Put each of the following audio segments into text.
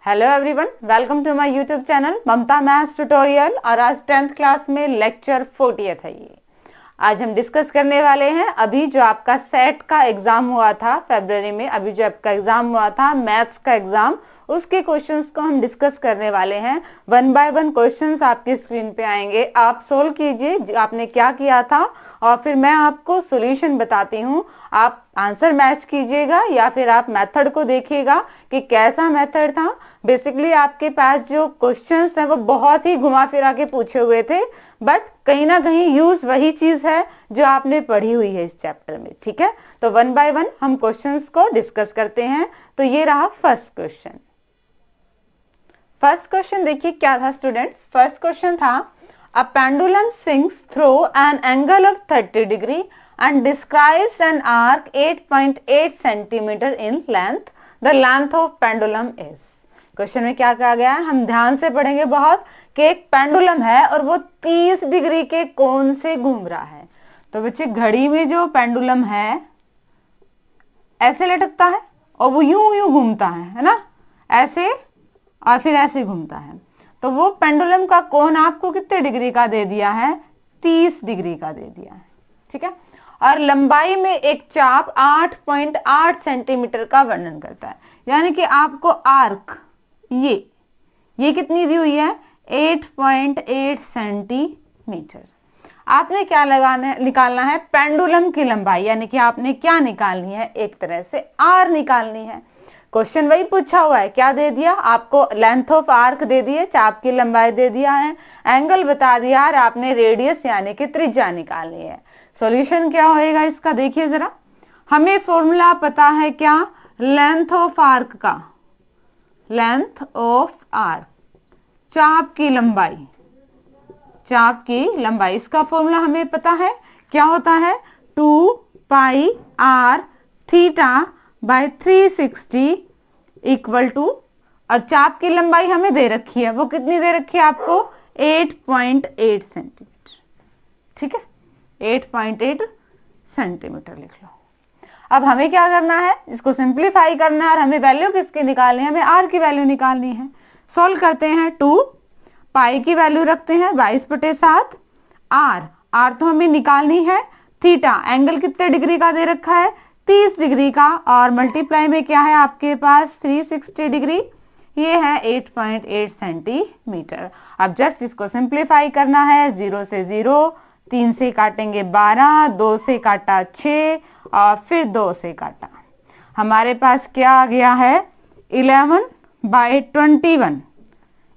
Hello everyone, welcome to my YouTube channel Mamta maths tutorial. और आज 10th class में lecture 40th है। ये आज हम डिस्कस करने वाले हैं अभी जो आपका सेट का एग्जाम हुआ था फरवरी में। अभी जो आपका एग्जाम हुआ था मैथ्स का एग्जाम, उसके क्वेश्चंस को हम डिस्कस करने वाले हैं। 1 बाय 1 क्वेश्चंस आपकी स्क्रीन पे आएंगे, आप सोल्व कीजिए आपने क्या किया था और फिर मैं आपको सॉल्यूशन बताती हूँ। आप आंसर मैच कीजिएगा या फिर आप मेथड को देखिएगा कि कैसा मेथड था। बेसिकली आपके पास जो क्वेश्चंस हैं वो बहुत ही घुमा फिरा के पूछे हुए थे, बट कहीं ना कहीं यूज वही चीज है जो आपने पढ़ी हुई है इस चैप्टर में। ठीक है, तो 1 बाय 1 हम क्वेश्चंस को डिस्कस करते हैं। तो ये रहा फर्स्ट क्वेश्चन। फर्स्ट क्वेश्चन देखिए क्या था स्टूडेंट्स। फर्स्ट क्वेश्चन था a pendulum swings through an angle of 30 degree and describes an arc 8.8 centimeter in length. The length of pendulum is. Question में क्या कहा गया है, हम ध्यान से पढ़ेंगे बहुत कि एक पेंडुलम है और वो 30 डिग्री के कोण से घूम रहा है। तो बच्चे घड़ी में जो पेंडुलम है ऐसे लटकता है और वो यूं यूं घूमता है ना, ऐसे और फिर ऐसे घूमता है। तो वो पेंडुलम का कोण आपको कितने डिग्री का दे दिया है, 30 डिग्री का दे दिया है। ठीक है, और लंबाई में एक चाप 8.8 सेंटीमीटर का वर्णन करता है। यानी कि आपको आर्क ये कितनी दी हुई है, 8.8 सेंटीमीटर। आपने क्या निकालना है, पेंडुलम की लंबाई, यानी कि आपने क्या निकालनी है, एक तरह से आर निकालनी है। क्वेश्चन वही पूछा हुआ है, क्या दे दिया आपको, लेंथ ऑफ आर्क दे दिए, चाप की लंबाई दे दिया है, एंगल बता दिया और आपने रेडियस यानी कि त्रिज्या निकालनी है। सॉल्यूशन क्या होएगा इसका, देखिए जरा। हमें फॉर्मूला पता है क्या, लेंथ ऑफ आर्क का, लेंथ ऑफ आर्क चाप की लंबाई, चाप की लंबाई, इसका फॉर्मूला हमें पता है क्या होता है, 2 pi r theta by 360 equal to, और चाप की लंबाई हमें दे रखी है, वो कितनी दे रखी है आपको, 8.8 सेंटीमीटर। ठीक है, 8.8 सेंटीमीटर लिख लो। अब हमें क्या करना है, इसको सिंप्लीफाई करना है और हमें वैल्यू किसकी निकालनी है, हमें आर की वैल्यू निकालनी है। सोल्व करते हैं, 2 पाई की वैल्यू रखते हैं 22/7, आर तो हमें निकालनी है, थीटा एंगल कितने डिग्री का दे रखा है, 30 डिग्री का, और मल्टीप्लाई में क्या है आपके पास 360 डिग्री, ये है 8.8 सेंटीमीटर। अब जस्ट इसको सिंप्लीफाई करना है, 0 से 0, 3 से काटेंगे 12, 2 से काटा 6 और फिर 2 से काटा, हमारे पास क्या आ गया है, 11/21,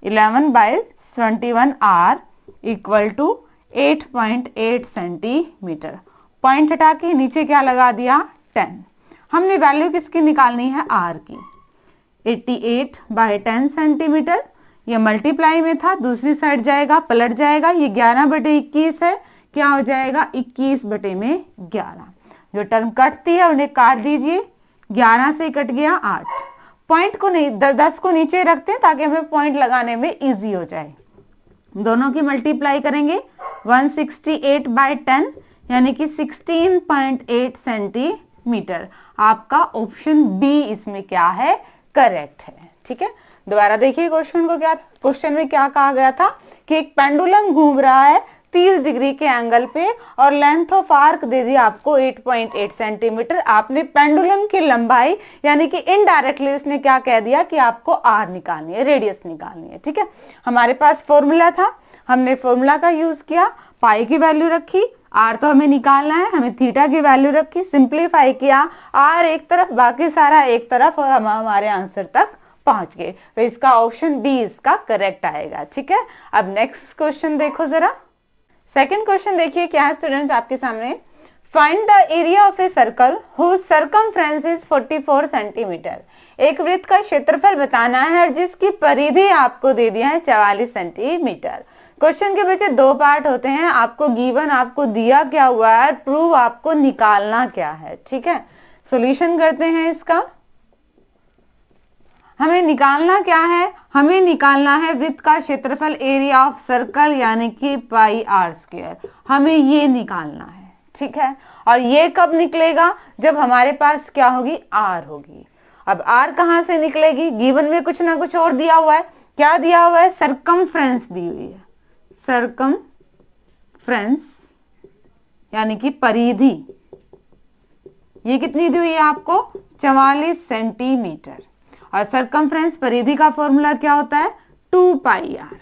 11/21 are equal to 8.8 centimetre. Point हटा के नीचे क्या लगा दिया, 10। हमने वैल्यू किसकी निकालनी है, आर की। 88/10 सेंटीमीटर, ये मल्टीप्लाई में था, दूसरी साइड जाएगा पलट जाएगा, ये 11/21 है, क्या हो जाएगा 21/11। जो टर्म कटती है उन्हें काट दीजिए, 11 से कट गया 8, पॉइंट को नहीं 10 को नीचे रखते हैं ताकि हमें पॉइंट लगाने में इजी हो जाए। दोनों की मल्टीप्लाई करेंगे, 168/10 यानी कि 16.8 सेंटीमीटर। आपका ऑप्शन बी इसमें क्या है, करेक्ट है। ठीक है, दोबारा देखिए क्वेश्चन को, क्या क्वेश्चन में क्या कहा गया था कि एक पेंडुलम घूम रहा है 30 डिग्री के एंगल पे और लेंथ ऑफ आर्क दे दी आपको 8.8 सेंटीमीटर। आपने पेंडुलम की लंबाई यानी कि इनडायरेक्टली उसने क्या कह दिया कि आपको आर निकालनी है, रेडियस निकालनी है। ठीक है, हमारे पास फॉर्मूला था, हमने फॉर्मूला का यूज किया, पाई की वैल्यू रखी, आर तो हमें निकालना है, हमें थीटा की वैल्यू रखी, सिंप्लीफाई किया, आर एक तरफ बाकी सारा एक तरफ, और हम हमारे आंसर तक पहुंच गए। तो इसका ऑप्शन बी इसका करेक्ट आएगा। ठीक है, अब नेक्स्ट क्वेश्चन देखो जरा। सेकंड क्वेश्चन देखिए क्या है स्टूडेंट्स आपके सामने। Find the area of a circle whose circumference is 44 centimetre. एक वृत्त का क्षेत्रफल बताना है और जिसकी परिधि आपको दे दिया है 44 सेंटीमीटर। क्वेश्चन के बच्चे 2 पार्ट होते हैं, आपको गिवन आपको दिया क्या हुआ है, प्रूव आपको निकालना क्या है। ठीक है, सॉल्यूशन करते हैं इसका। हमें निकालना क्या है, हमें निकालना है वृत्त का क्षेत्रफल, एरिया ऑफ सर्कल यानी कि पाई आर स्क्वायर, हमें ये निकालना है। ठीक है, और ये कब निकलेगा, जब हमारे पास क्या होगी, आर होगी। अब आर कहां से निकलेगी, गिवन में कुछ ना कुछ और दिया हुआ है, क्या दिया हुआ है, सरकमफ्रेंस दी हुई है, सरकमफ्रेंस यानी कि परिधि, ये कितनी दी हुई है आपको, 44 सेंटीमीटर। और सरकमफ्रेंस परिधि का फॉर्मूला क्या होता है, 2 पाई आर।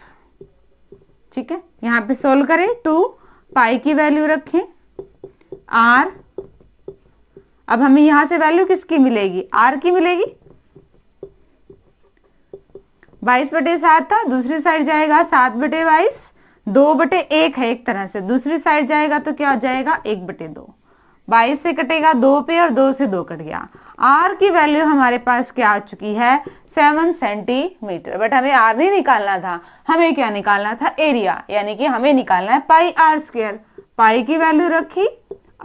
ठीक है, यहां पे सोल्व करें, 2 पाई की वैल्यू रखें, आर, अब हमें यहां से वैल्यू किसकी मिलेगी, आर की मिलेगी, 22/7 था, दूसरी साइड जाएगा 7/22, 2/1 है एक तरह से, दूसरी साइड जाएगा तो क्या हो जाएगा 1/2, 22 से कटेगा 2 पे और 2 से 2 कट गया। आर की वैल्यू हमारे पास क्या आ चुकी है, 7 सेंटीमीटर। बट हमें आर नहीं निकालना था, हमें क्या निकालना था, एरिया, यानी कि हमें निकालना है पाई आर स्क्वायर। पाई की वैल्यू रखी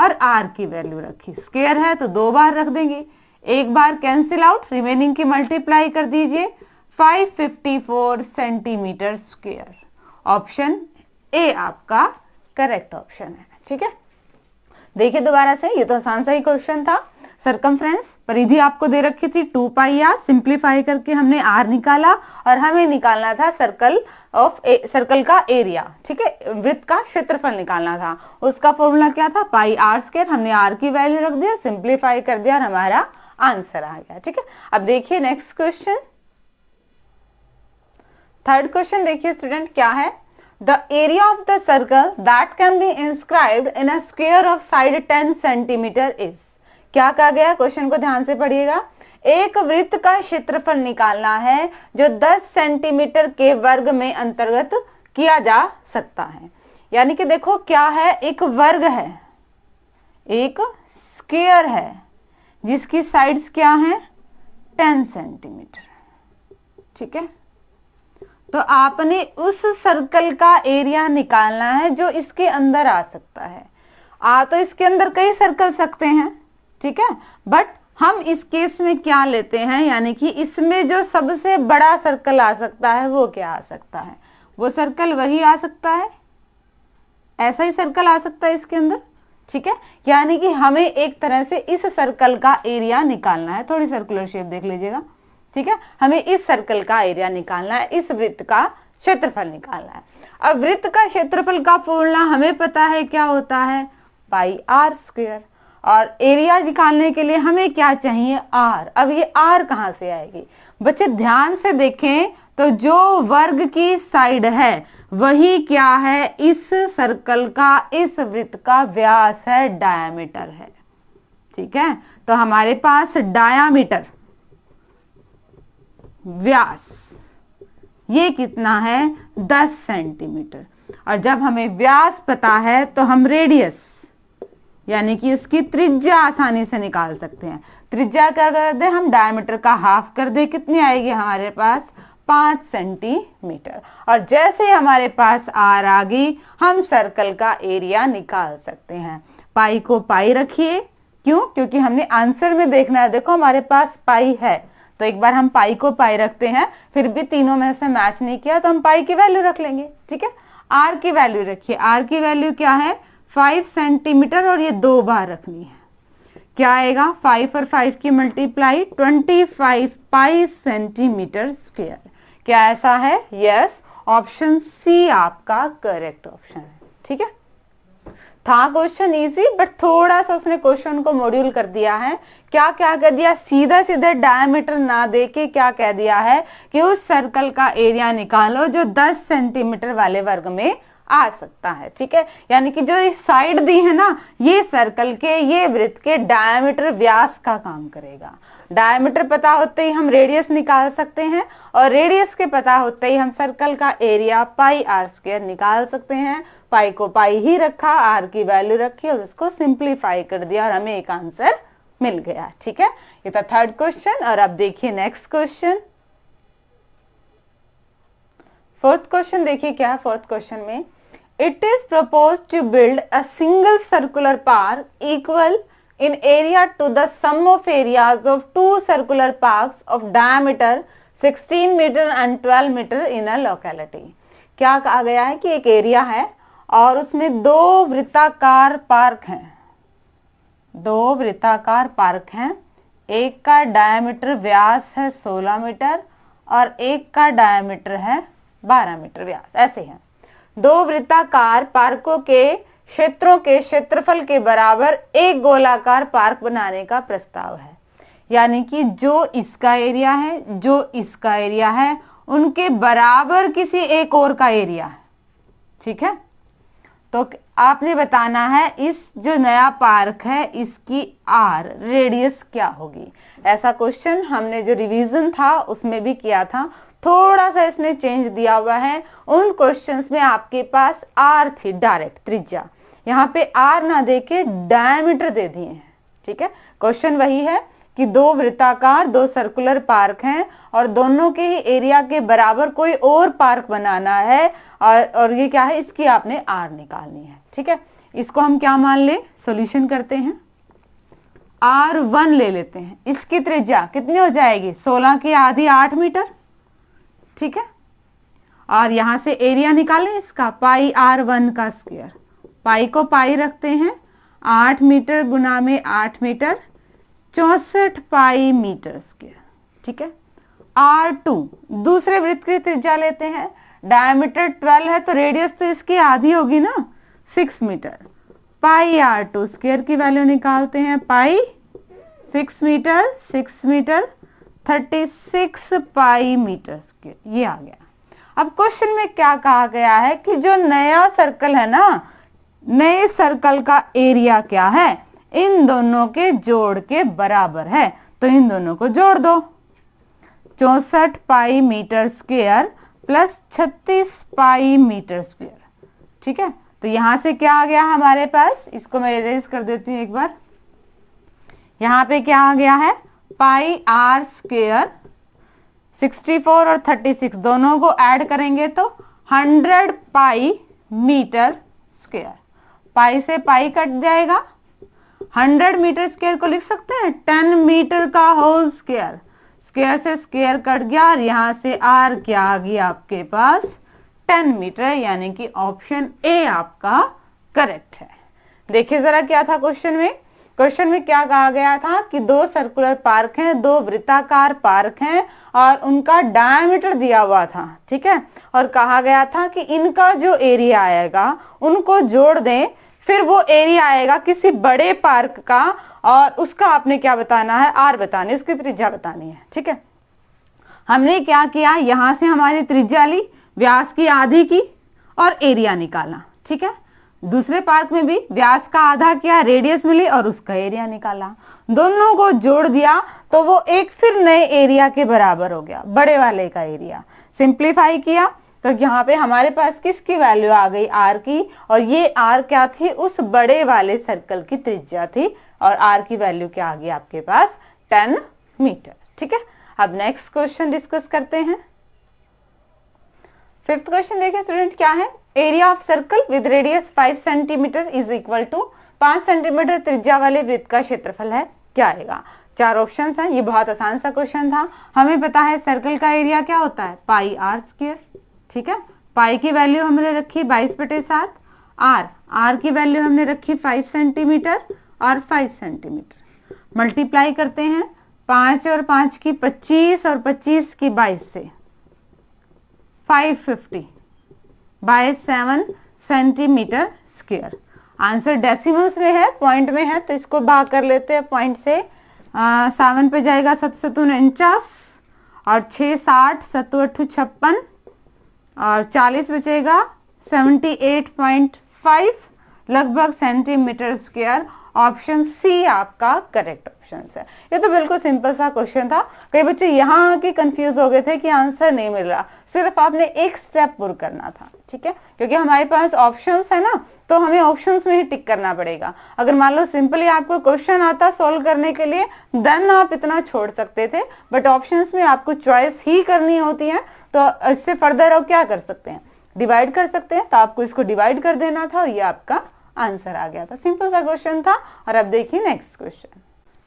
और आर की वैल्यू रखी, स्क्वायर है तो 2 बार रख देंगे, एक बार कैंसिल आउट, रिमेनिंग की मल्टीप्लाई कर दीजिए, 554 सेंटीमीटर स्क्वायर। ऑप्शन ए आपका करेक्ट ऑप्शन है। ठीक है, देखिए दोबारा से, ये तो आसान सा ही क्वेश्चन था। सरकमफ्रेंस परिधि आपको दे रखी थी 2 पाई आर, सिंप्लीफाई करके हमने आर निकाला और हमें निकालना था सर्कल का एरिया। ठीक है, वृत्त का क्षेत्रफल निकालना था, उसका फॉर्मूला क्या था, पाई आर स्क्वायर। हमने आर की वैल्यू रख दिया, सिंप्लीफाई कर दिया और हमारा आंसर आ गया। ठीक है, अब देखिए नेक्स्ट क्वेश्चन, थर्ड क्वेश्चन देखिए स्टूडेंट क्या है, The area of the circle that can be inscribed in a square of side 10 centimeter is, क्या कहा गया, क्वेश्चन को ध्यान से पढ़िएगा, एक वृत्त का क्षेत्रफल निकालना है जो 10 सेंटीमीटर के वर्ग में अंतर्गत किया जा सकता है। यानी कि देखो क्या है, एक वर्ग है, एक स्क्वायर है जिसकी साइड्स क्या है, 10 सेंटीमीटर। ठीक है, तो आपने उस सर्कल का एरिया निकालना है जो इसके अंदर आ सकता है। तो इसके अंदर कई सर्कल सकते हैं, ठीक है, बट हम इस केस में क्या लेते हैं, यानी कि इसमें जो सबसे बड़ा सर्कल आ सकता है वो क्या आ सकता है, वो सर्कल वही आ सकता है, ऐसा ही सर्कल आ सकता है इसके अंदर। ठीक है, यानी कि हमें एक तरह से इस सर्कल का एरिया निकालना है, थोड़ी सर्कुलर शेप देख लीजिएगा। ठीक है, हमें इस सर्कल का एरिया निकालना है, इस वृत्त का क्षेत्रफल निकालना है। अब वृत्त का क्षेत्रफल का फॉर्मूला हमें पता है क्या होता है, पाई आर स्क्वायर, और एरिया निकालने के लिए हमें क्या चाहिए, आर। अब ये आर कहां से आएगी, बच्चे ध्यान से देखें तो जो वर्ग की साइड है वही क्या है, इस सर्कल का, इस वृत्त का व्यास है, डायामीटर है। ठीक है, तो हमारे पास डायामीटर, व्यास, ये कितना है, 10 सेंटीमीटर। और जब हमें व्यास पता है तो हम रेडियस यानी कि उसकी त्रिज्या आसानी से निकाल सकते हैं। त्रिज्या क्या कर दे, हम डायमीटर का हाफ कर दे, कितनी आएगी हमारे पास, 5 सेंटीमीटर। और जैसे हमारे पास आर आ गई, हम सर्कल का एरिया निकाल सकते हैं। पाई को पाई रखिए, क्यों, क्योंकि हमने आंसर में देखना है, देखो हमारे पास पाई है तो एक बार हम पाई को पाई रखते हैं, फिर भी तीनों में से मैच नहीं किया तो हम पाई की वैल्यू रख लेंगे। ठीक है, आर की वैल्यू रखिए, आर की वैल्यू क्या है, 5 सेंटीमीटर, और ये 2 बार रखनी है, क्या आएगा, 5 और 5 की मल्टीप्लाई, 25 पाई सेंटीमीटर स्क्वायर। क्या ऐसा है, यस, ऑप्शन सी आपका करेक्ट ऑप्शन है। ठीक है, था क्वेश्चन इजी, बट थोड़ा सा उसने क्वेश्चन को मॉड्यूल कर दिया है। क्या क्या कर दिया, सीधा सीधे डायमीटर ना देके क्या कह दिया है कि उस सर्कल का एरिया निकालो जो 10 सेंटीमीटर वाले वर्ग में आ सकता है। ठीक है, यानी कि जो इस साइड दी है ना, ये सर्कल के, ये वृत्त के डायमीटर, व्यास का काम करेगा। डायमीटर पता होते ही हम रेडियस निकाल सकते हैं, और रेडियस के पता होते ही हम सर्कल का एरिया पाई आर स्क्वायर निकाल सकते हैं। पाई को पाई ही रखा, आर की वैल्यू रखी और उसको सिंप्लीफाई कर दिया और हमें एक आंसर मिल गया। ठीक है, ये था थर्ड क्वेश्चन। और अब देखिए नेक्स्ट क्वेश्चन, फोर्थ क्वेश्चन देखिए क्या है। फोर्थ क्वेश्चन में, it is propose to build a single circular park equal in area to the sum of areas of two circular parks of diameter 16 meter and 12 meter in a locality। क्या कहा गया है कि एक area है और उसमें 2 वृत्ताकार पार्क हैं, 2 वृत्ताकार पार्क हैं एक का डायमीटर व्यास है 16 मीटर और एक का डायमीटर है 12 मीटर व्यास, ऐसे है। दो वृत्ताकार पार्कों के क्षेत्रों के क्षेत्रफल के बराबर एक गोलाकार पार्क बनाने का प्रस्ताव है। यानी कि जो इसका एरिया है, जो इसका एरिया है, उनके बराबर किसी एक और का एरिया है। ठीक है, तो आपने बताना है इस जो नया पार्क है इसकी आर रेडियस क्या होगी। ऐसा क्वेश्चन हमने जो रिवीजन था उसमें भी किया था, थोड़ा सा इसने चेंज दिया हुआ है। उन क्वेश्चंस में आपके पास आर थी डायरेक्ट त्रिज्या, यहाँ पे आर ना देके डायमीटर दे दिए हैं। ठीक है, क्वेश्चन वही है कि दो वृत्ताकार दो सर्कुलर पार्क हैं और दोनों के ही एरिया के बराबर कोई और पार्क बनाना है और ये क्या है, इसकी आपने आर निकालनी है। ठीक है, इसको हम क्या मान ले, सॉल्यूशन करते हैं, R1 ले लेते हैं। इसकी त्रिज्या कितनी हो जाएगी, 16 की आधी 8 मीटर। ठीक है, और यहां से एरिया निकालें इसका, पाई R1 का स्क्वायर। पाई को पाई रखते हैं, 8 मीटर गुना में 8 मीटर, 64 पाई मीटर स्क्वायर। ठीक है, R2 दूसरे वृत्त की त्रिज्या लेते हैं, डायमीटर 12 है तो रेडियस तो इसकी आधी होगी ना, 6 मीटर। पाई R2 स्क्वायर की वैल्यू निकालते हैं, pi 6 metre 6 metre 36 pi metre square, ये आ गया। अब क्वेश्चन में क्या कहा गया है कि जो नया सर्कल है ना, नए सर्कल का एरिया क्या है, इन दोनों के जोड़ के बराबर है, तो इन दोनों को जोड़ दो। 64 pi metre square plus 36 pi metre square. ठीक है, तो यहां से क्या आ गया हमारे पास, इसको मैं इरेज कर देती हूं एक बार। यहां पे क्या आ गया है, पाई आर स्क्वायर 64 और 36 दोनों को ऐड करेंगे तो 100 पाई मीटर स्क्वायर। पाई से पाई कट जाएगा, 100 मीटर स्क्वायर को लिख सकते हैं 10 मीटर का होल स्क्वायर। स्क्वायर से स्क्वायर कट गया और यहां से आर क्या आ गया आपके पास, 10 मीटर, यानी कि ऑप्शन ए आपका करेक्ट है। देखिए जरा क्या था क्वेश्चन में, क्वेश्चन में क्या कहा गया था कि दो सर्कुलर पार्क हैं, दो वृत्ताकार पार्क हैं और उनका डायमीटर दिया हुआ था। ठीक है, और कहा गया था कि इनका जो एरिया आएगा उनको जोड़ दें, फिर वो एरिया आएगा किसी बड़े पार्क का और उसका आपने क्या बताना है, आर बतानी, उसकी त्रिज्या बतानी है। ठीक है, हमने क्या किया, यहां से हमारी त्रिज्या ली, व्यास की आधी की और एरिया निकाला। ठीक है, दूसरे पार्क में भी व्यास का आधा किया, रेडियस मिली और उसका एरिया निकाला, दोनों को जोड़ दिया तो वो एक फिर नए एरिया के बराबर हो गया, बड़े वाले का एरिया। सिंप्लीफाई किया तो यहाँ पे हमारे पास किसकी वैल्यू आ गई, आर की, और ये आर क्या थी, उस बड़े वाले सर्कल की त्रिज्या थी और आर की वैल्यू क्या आ गई आपके पास, 10 मीटर। ठीक है, अब नेक्स्ट क्वेश्चन डिस्कस करते हैं। फिफ्थ क्वेश्चन देखिए स्टूडेंट, क्या है, area of circle with radius 5 centimetre is equal to 5 centimetre त्रिज्या वाले वृत्त का क्षेत्रफल है, क्या आएगा। चार ऑप्शंस हैं, ये बहुत आसान सा क्वेश्चन था। हमें पता है सर्कल का एरिया क्या होता है, पाई आर स्क्वायर। ठीक है, पाई की वैल्यू हमने रखी 22/7, आर की वैल्यू हमने रखी 5 सेंटीमीटर और 5 सेंटीमीटर। मल्टीप्लाई करते हैं, 5 और 5 की 25 और 25 की 22 से 550 by 7 centimetre square. Answer decimals में है, पॉइंट में है, तो इसको भाग कर लेते हैं पॉइंट से। 7 पे जाएगा 7 7 49 और 6 60 7 8 56 और 40 बचेगा 78.5 लगभग सेंटीमीटर स्क्वायर। ऑप्शन सी आपका करेक्ट ऑप्शन है। ये तो बिल्कुल सिंपल सा क्वेश्चन था। कई बच्चे यहाँ आके कंफ्यूज हो गए थे कि आंसर नहीं मिल रहा, सिर्फ आपने एक स्टेप पुर करना था। ठीक है, क्योंकि हमारे पास ऑप्शंस है ना, तो हमें ऑप्शंस में ही टिक करना पड़ेगा। अगर मान लो सिंपली आपको क्वेश्चन आता सॉल्व करने के लिए, देन आप इतना छोड़ सकते थे, बट ऑप्शंस में आपको चॉइस ही करनी होती है। तो इससे फर्दर आप क्या कर सकते हैं, डिवाइड कर सकते हैं। तो आपको इसको डिवाइड कर देना था और ये आपका आंसर आ गया था। सिंपल सा क्वेश्चन था। और अब देखिए next question.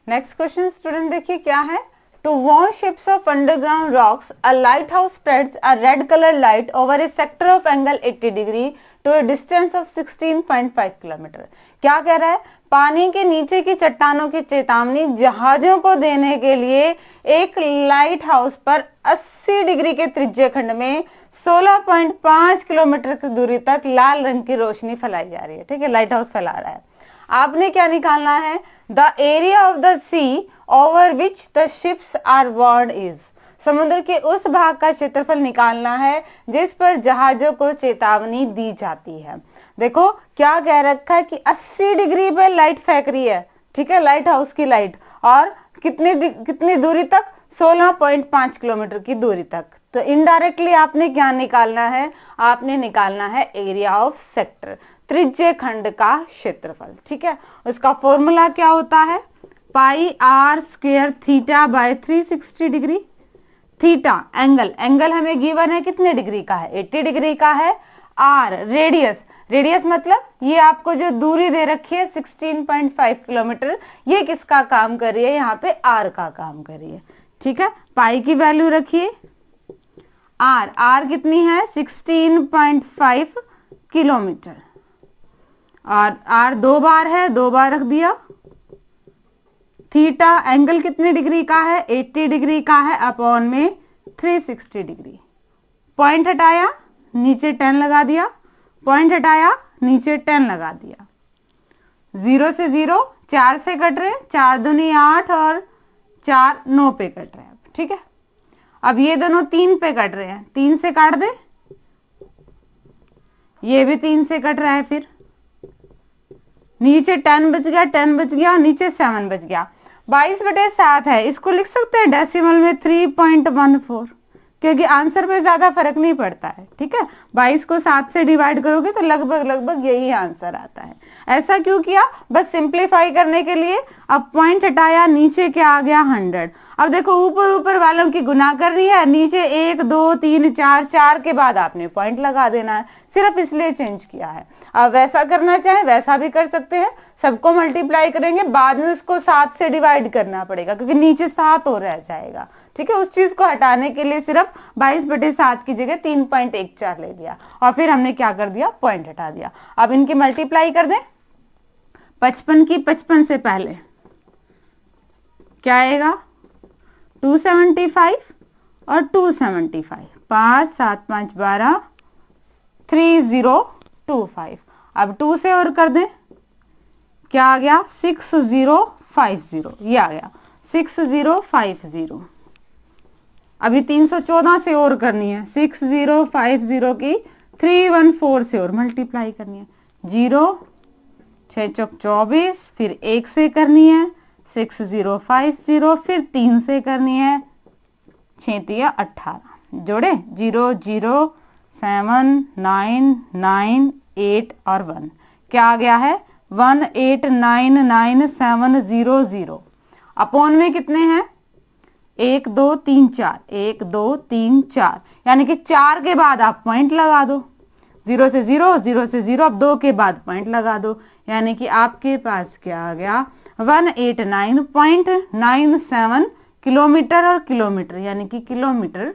Next question student देखिए क्या है, to warn ships of underground rocks a lighthouse spreads a red colour light over a sector of angle 80 degree to a distance of 16.5 kilometre. क्या कह रहा है, पानी के नीचे की चट्टानों की चेतावनी जहाजों को देने के लिए एक लाइट हाउस पर 80 डिग्री के त्रिज्य खंड में 16.5 किलोमीटर की दूरी तक लाल रंग की रोशनी फैलाई जा रही है। ठीक है, लाइट हाउस फैला रहा है। आपने क्या निकालना है, the area of the sea over which the ships are warned is, समुद्र के उस भाग का क्षेत्रफल निकालना है जिस पर जहाजों को चेतावनी दी जाती है। देखो क्या कह रखा है कि 80 डिग्री पे लाइट फेंक रही है। ठीक है, लाइट हाउस की लाइट, और कितनी दूरी तक, 16.5 किलोमीटर की दूरी तक। तो इनडायरेक्टली आपने क्या निकालना है, आपने निकालना है एरिया ऑफ सेक्टर, त्रिज्य खंड का क्षेत्रफल। ठीक है, उसका फॉर्मूला क्या होता है, pi r square theta by 360 degree. Theta angle हमें गिवन है कितने डिग्री का है, 80 डिग्री का है। आर रेडियस मतलब ये आपको जो दूरी दे रखी है 16.5 किलोमीटर, ये किसका काम कर रही है, यहाँ पे आर का काम कर रही है। ठीक है, पाई की वैल्यू रखिए, आर कितनी है 16.5 किलोमीटर, और आर 2 बार है, 2 बार रख दिया। थीटा एंगल कितने डिग्री का है, 80 डिग्री का है, अपॉन में 360 डिग्री। पॉइंट हटाया, नीचे 10 लगा दिया, पॉइंट हटाया, नीचे 10 लगा दिया। 0 से 0, 4 से कट रहे, 4 दूनी 8 और 4 9 पे कट रहे हैं। ठीक है, अब ये दोनों 3 पे कट रहे हैं, 3 से काट दे, ये भी 3 से कट रहा है, फिर नीचे 10 बच गया, 10 बच गया, नीचे 7 बच गया। 22/7 है, इसको लिख सकते हैं डेसिमल में 3.14, क्योंकि आंसर पे ज्यादा फर्क नहीं पड़ता है। ठीक है, 22 को 7 से डिवाइड करोगे तो लगभग यही आंसर आता है। ऐसा क्यों किया, बस सिंप्लीफाई करने के लिए। अब पॉइंट हटाया, नीचे क्या आ गया 100। अब देखो ऊपर वालों की गुना करनी है, नीचे 1 2 3 4 के बाद आपने पॉइंट लगा देना है, सिर्फ इसलिए चेंज किया है। अब वैसा करना चाहे वैसा भी कर सकते हैं, सबको मल्टीप्लाई करेंगे, बाद में उसको 7 से डिवाइड करना पड़ेगा क्योंकि नीचे 7 और रह जाएगा। ठीक है, उस चीज को हटाने के लिए सिर्फ 22/7 की जगह 3.14 ले लिया, और फिर हमने क्या कर दिया, पॉइंट हटा दिया। अब इनकी मल्टीप्लाई कर दें, 55 की 55 से पहले क्या आएगा, 275 और 275, 5 7 5 12, 3025। अब 2 से और कर दें, क्या आ गया 6050, ये आ गया 6050। अभी 314 से और करनी है, 6050 की 314 से और मल्टीप्लाई करनी है, 0 6 चौक 24, फिर 1 से करनी है 6050, फिर 3 से करनी है 6 तिया 18, जोड़े 0 0 7 9 9 8 और 1, क्या आ गया है 1899700। अपॉन में कितने हैं, 1 2 3 4, 1 2 3 4, यानी कि 4 के बाद आप पॉइंट लगा दो, 0 से 0, 0 से 0, अब 2 के बाद पॉइंट लगा दो, यानी कि आपके पास क्या आ गया 189.97 किलोमीटर, और किलोमीटर यानी कि किलोमीटर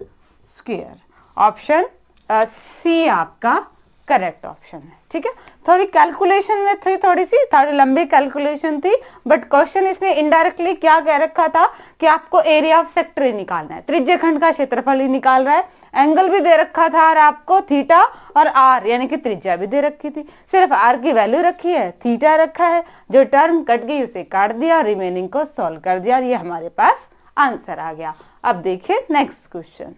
स्क्वायर। ऑप्शन सी आपका करेक्ट ऑप्शन है। ठीक है, थोड़ी कैलकुलेशन में थी, थोड़ी लंबी कैलकुलेशन थी, बट क्वेश्चन इसने इनडायरेक्टली क्या कह रखा था कि आपको एरिया ऑफ सेक्टर ही निकालना है, त्रिज्य खंड का क्षेत्रफल ही निकाल रहा है। एंगल भी दे रखा था और आपको थीटा और आर यानी कि त्रिज्या भी दे रखी थी, सिर्फ आर की वैल्यू रखी है, थीटा रखा है, जो टर्म कट गई उसे काट दिया, रिमेनिंग को सॉल्व कर दिया, ये हमारे पास आंसर आ गया। अब देखिए नेक्स्ट क्वेश्चन,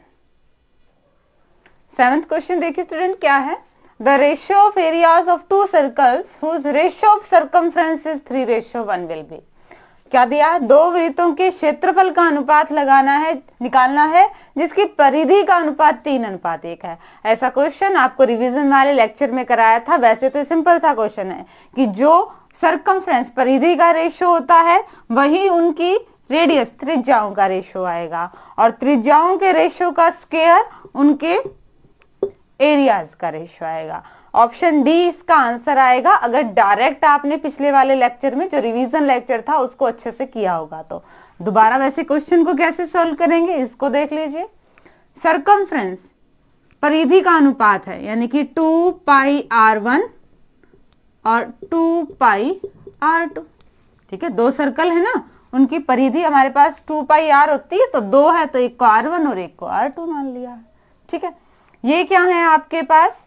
7th क्वेश्चन देखिए स्टूडेंट, क्या है, the ratio of areas of 2 circles whose ratio of circumference is 3:1 will be. क्या दिया, 2 वृत्तों के क्षेत्रफल का अनुपात निकालना है जिसकी परिधि का अनुपात 3:1 है। ऐसा क्वेश्चन आपको रिवीजन वाले लेक्चर में कराया था। वैसे तो सिंपल सा क्वेश्चन है कि जो सर्कमफ्रेंस परिधि का रेशियो होता है वही उनकी रेडियस त्रिज्याओं का रेशियो आएगा, और त्रिज्याओं के रेशियो का स्क्वायर उनके एरियाज का रेशियो आएगा। ऑप्शन डी इसका आंसर आएगा, अगर डायरेक्ट आपने पिछले वाले लेक्चर में जो रिवीजन लेक्चर था उसको अच्छे से किया होगा तो। दोबारा वैसे क्वेश्चन को कैसे सॉल्व करेंगे इसको देख लीजिए। सर्कमफ्रेंस परिधि का अनुपात है, यानी कि 2 पाई r1 और 2 पाई r2। ठीक है, दो सर्कल है ना, उनकी परिधि हमारे पास 2 पाई r होती है, तो दो है तो एक को r1 और एक को r2 मान लिया। ठीक है, ये क्या है आपके पास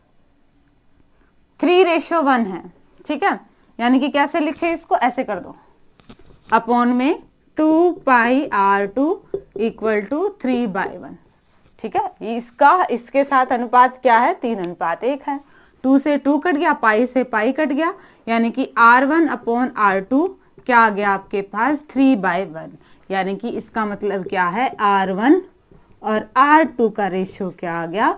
3:1 है। ठीक है, यानी कि कैसे लिखे इसको, ऐसे कर दो, अपॉन में 2 पाई r2 इक्वल टू 3/1। ठीक है, इसका इसके साथ अनुपात क्या है, 3:1 है। 2 से 2 कट गया, पाई से पाई कट गया, यानी कि r1 अपॉन r2 क्या आ गया आपके पास 3/1। यानी कि इसका मतलब क्या है, r1 और r2 का रेशियो क्या आ गया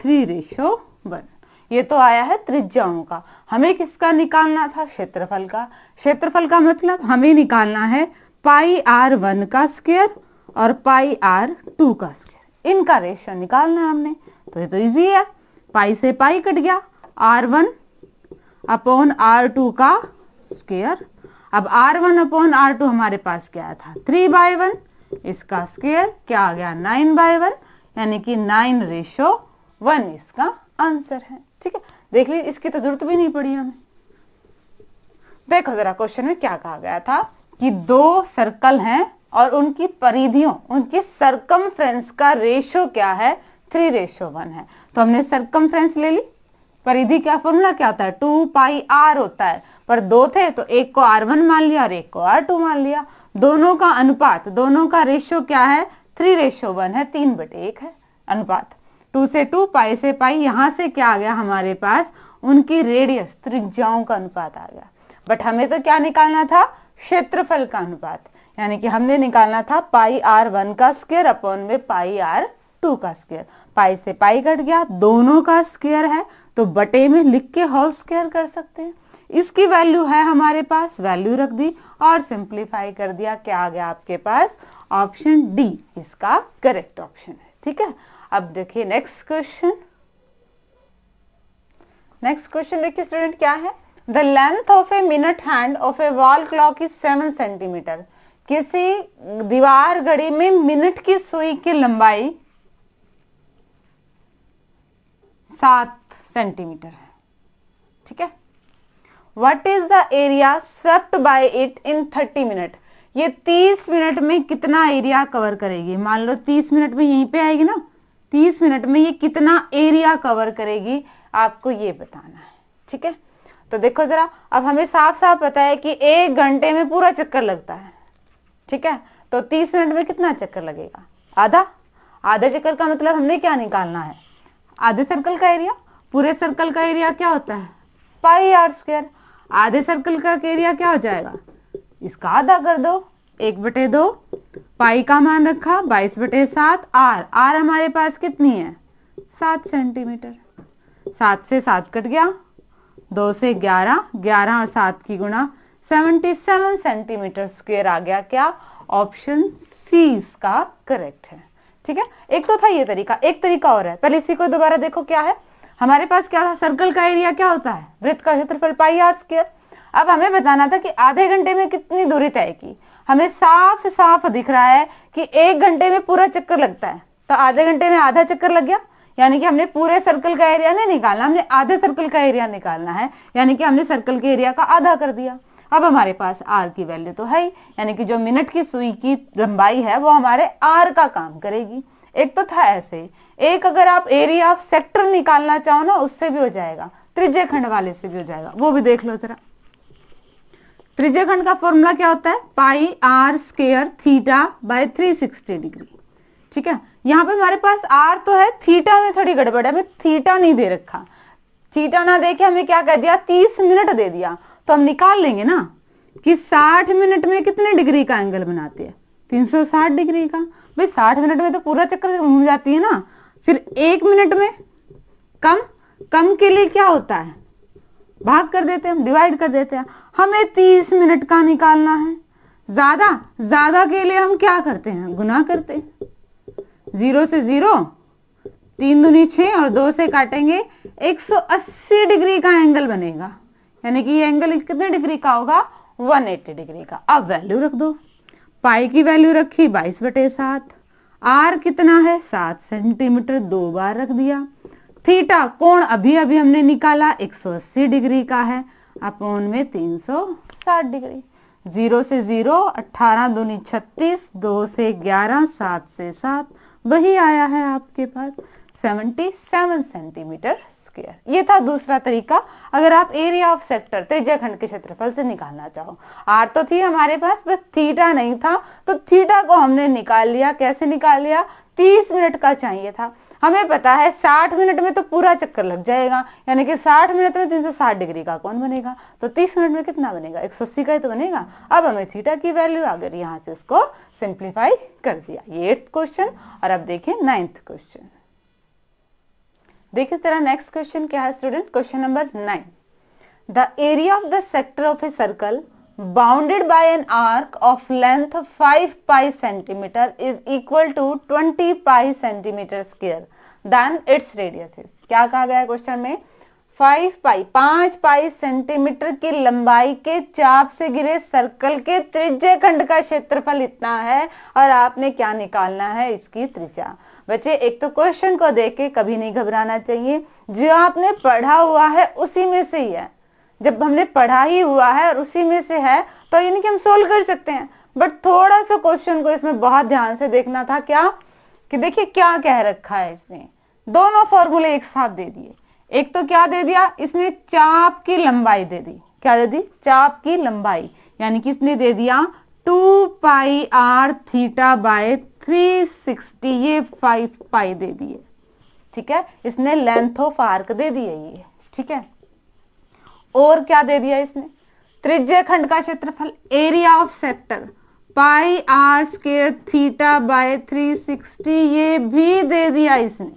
3:1। ये तो आया है त्रिज्याओं का। हमें किसका निकालना था, क्षेत्रफल का। क्षेत्रफल का मतलब हमें निकालना है पाई r1 का स्क्वायर और पाई r2 का स्क्वायर, इनका रेशियो निकालना है हमने। तो ये तो इजी है, पाई से पाई कट गया, r1 अपॉन r2 का स्क्वायर। अब r1 अपॉन r2 हमारे पास क्या था 3/1, इसका स्क्वायर क्या आ गया 9/1, यानी कि 9:1 इसका आंसर है। ठीक है, देख लीजिए, इसकी तो जरूरत भी नहीं पड़ी हमें। देखो जरा क्वेश्चन में क्या कहा गया था कि दो सर्कल हैं और उनकी परिधियों, उनकी सरकमफ्रेंस का रेशियो क्या है 3:1 है। तो हमने सरकमफ्रेंस ले ली, परिधि का फॉर्मूला क्या होता है 2 पाई r होता है, पर दो थे तो एक को r1 मान लिया और एक को r2 मान लिया। दोनों का अनुपात, दोनों का रेशियो क्या है 3:1 है, 3/1 है अनुपात। 2 से 2, पाई से पाई, यहां से क्या आ गया हमारे पास उनकी रेडियस, त्रिज्याओं का अनुपात आ गया। बट हमें तो क्या निकालना था, क्षेत्रफल का अनुपात, यानी कि हमने निकालना था पाई r1 का स्क्वायर अपॉन में पाई r2 का स्क्वायर। पाई से पाई कट गया, दोनों का स्क्वायर है तो बटे में लिख के होल स्क्वायर कर सकते हैं। इसकी वैल्यू है हमारे पास, वैल्यू रख दी और सिंप्लीफाई कर दिया, क्या आ गया आपके पास ऑप्शन डी इसका करेक्ट ऑप्शन है। ठीक है, अब देखिए नेक्स्ट क्वेश्चन। नेक्स्ट क्वेश्चन देखिए स्टूडेंट क्या है, the length of a minute hand of A wall clock is 7 centimetre. किसी दीवार घड़ी में मिनट की सुई की लंबाई 7 सेंटीमीटर है। ठीक है, what is the area swept by it in 30 minute. ये 30 मिनट में कितना एरिया कवर करेगी, मान लो 30 मिनट में यहीं पे आएगी ना, 30 मिनट में ये कितना एरिया कवर करेगी आपको ये बताना है। ठीक है, तो देखो जरा, अब हमें साफ साफ पता है कि 1 घंटे में पूरा चक्कर लगता है। ठीक है, तो 30 मिनट में कितना चक्कर लगेगा, आधा। आधे चक्कर का मतलब हमने क्या निकालना है, आधे सर्कल का एरिया। पूरे सर्कल का एरिया क्या होता है पाई r²। आधे सर्कल का एरिया क्या हो जाएगा, इसका आधा कर दो, 1/2। पाई का मान रखा 22/7, r हमारे पास कितनी है 7 सेंटीमीटर। 7 से 7 कट गया, 2 से 11, 11 और 7 की गुणा 77 सेंटीमीटर स्क्वायर आ गया, क्या ऑप्शन सी इसका करेक्ट है। ठीक है, एक तो था ये तरीका, एक तरीका और है, पहले इसी को दोबारा देखो क्या है। हमारे पास क्या था, सर्कल का एरिया क्या होता है, वृत्त का क्षेत्रफल पाई r²। अब हमें बताना था कि आधे घंटे में कितनी दूरी तय की। हमें साफ साफ दिख रहा है कि 1 घंटे में पूरा चक्कर लगता है, तो आधे घंटे में आधा चक्कर लग गया, यानी कि हमने पूरे सर्कल का एरिया नहीं निकालना, हमने आधे सर्कल का एरिया निकालना है, यानी कि हमने सर्कल के एरिया का आधा कर दिया। अब हमारे पास r की वैल्यू तो है ही, यानी कि जो मिनट की सुई की लंबाई है वो हमारे r का काम करेगी। एक तो था ऐसे, एक अगर आप एरिया ऑफ सेक्टर निकालना चाहो ना उससे भी हो जाएगा, त्रिज्य खंड वाले से भी हो जाएगा, वो भी देख लो जरा। त्रिज्य खंड का फॉर्मूला क्या होता है, पाई r² थीटा बाय 360 डिग्री। ठीक है, यहाँ पे हमारे पास r तो है, थीटा में थोड़ी गड़बड़ है, हमें थीटा नहीं दे रखा। थीटा ना देके हमें क्या कर दिया 30 मिनट दे दिया, तो हम निकाल लेंगे ना कि 60 मिनट में कितने डिग्री का एंगल बनाते हैं 360 डिग्री का। भाई 60 मिनट में तो पूरा चक्कर घूम जाती है ना। फिर 1 मिनट में कम, कम के लिए क्या होता है भाग कर देते हैं, हम डिवाइड कर देते हैं। हमें 30 मिनट का निकालना है, ज्यादा ज्यादा के लिए हम क्या करते हैं गुना करते हैं। 0 से 0, 3 दूनी 6 और 2 से काटेंगे 180 डिग्री का एंगल बनेगा, यानी कि ये एंगल कितने डिग्री का होगा 180 डिग्री का। अब वैल्यू रख दो, पाई की वैल्यू रखी 22/7, r कितना है 7 सेंटीमीटर, 2 बार रख दिया। थीटा कोण अभी अभी हमने निकाला 180 डिग्री का है, अपॉन में 360 डिग्री। 0 से 0, 18 दूनी 36, 2 से 11, 7 से 7, वही आया है आपके पास 77 सेंटीमीटर स्क्वायर। ये था दूसरा तरीका, अगर आप एरिया ऑफ सेक्टर त्रिज्या खंड के क्षेत्रफल से निकालना चाहो। आर तो थी हमारे पास, बस थीटा नहीं था, तो थीटा को हमने निकाल लिया। कैसे निकाल लिया? 30 मिनट का चाहिए था, हमें पता है 60 मिनट में तो पूरा चक्कर लग जाएगा, यानी कि 60 मिनट में 360 डिग्री का कोण बनेगा, तो 30 मिनट में कितना बनेगा? 180 का ही तो बनेगा। अब हमें थीटा की वैल्यू आ गई, यहाँ से इसको सिंप्लीफाई कर दिया। ये 8th क्वेश्चन। और अब देखिए 9th क्वेश्चन। देखिए जरा नेक्स्ट क्वेश्चन क्या है student. Question number 9, the area of the sector of a circle bounded by an arc of length 5 pi centimeter is equal to 20 pi centimeter square, then its radius is। क्या कहा गया है question में? 5 पाई centimetre की लंबाई के चाप से घिरे सर्कल के त्रिज्या खंड का क्षेत्रफल इतना है और आपने क्या निकालना है? इसकी त्रिज्या। बच्चे एक तो क्वेश्चन को देख के कभी नहीं घबराना चाहिए, जो आपने पढ़ा हुआ है उसी में से ही है। जब हमने पढ़ा ही हुआ है और उसी में से है तो यानी कि हम सोल्व कर सकते हैं, बट थोड़ा सा क्वेश्चन को इसमें बहुत ध्यान से देखना था। क्या कि देखिए क्या कह रखा है इसने, दोनों फॉर्मूले एक साथ दे दिए। एक तो क्या दे दिया इसने? चाप की लंबाई दे दी। क्या दे दी? चाप की लंबाई, यानी कि इसने दे दिया 2 पाई आर थीटा बाय 360, ये 5 पाई दे दिए। ठीक है, इसने लेंथ ऑफ आर्क दे दी है ये। ठीक है, और क्या दे दिया इसने? त्रिज्या खंड का क्षेत्रफल, area of sector pi r square theta by 360, ये भी दे दिया इसने।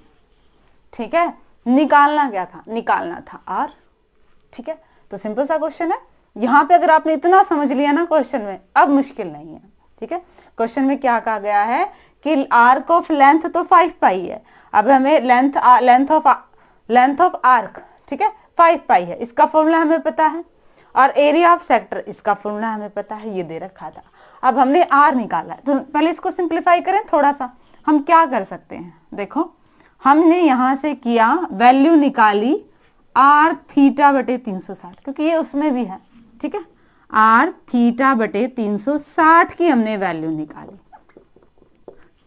ठीक है, निकालना क्या था? निकालना था आर। ठीक है, तो सिंपल सा क्वेश्चन है। यहां पे अगर आपने इतना समझ लिया ना क्वेश्चन में, अब मुश्किल नहीं है। ठीक है, क्वेश्चन में क्या कहा गया है कि आर्क ऑफ लेंथ तो 5 पाई है, अब हमें लेंथ ऑफ आर्क, ठीक है, 5 पाई है, इसका फॉर्मूला हमें पता है, और एरिया ऑफ सेक्टर इसका फॉर्मूला हमें पता है, ये दे रखा था। अब हमने आर निकाला है, तो पहले इसको सिंप्लीफाई करें थोड़ा सा। हम क्या कर सकते हैं? देखो हमने यहां से किया, वैल्यू निकाली आर थीटा बटे 360, क्योंकि ये उसमें भी है। ठीक है, आर थीटा बटे 360 की हमने वैल्यू निकाली।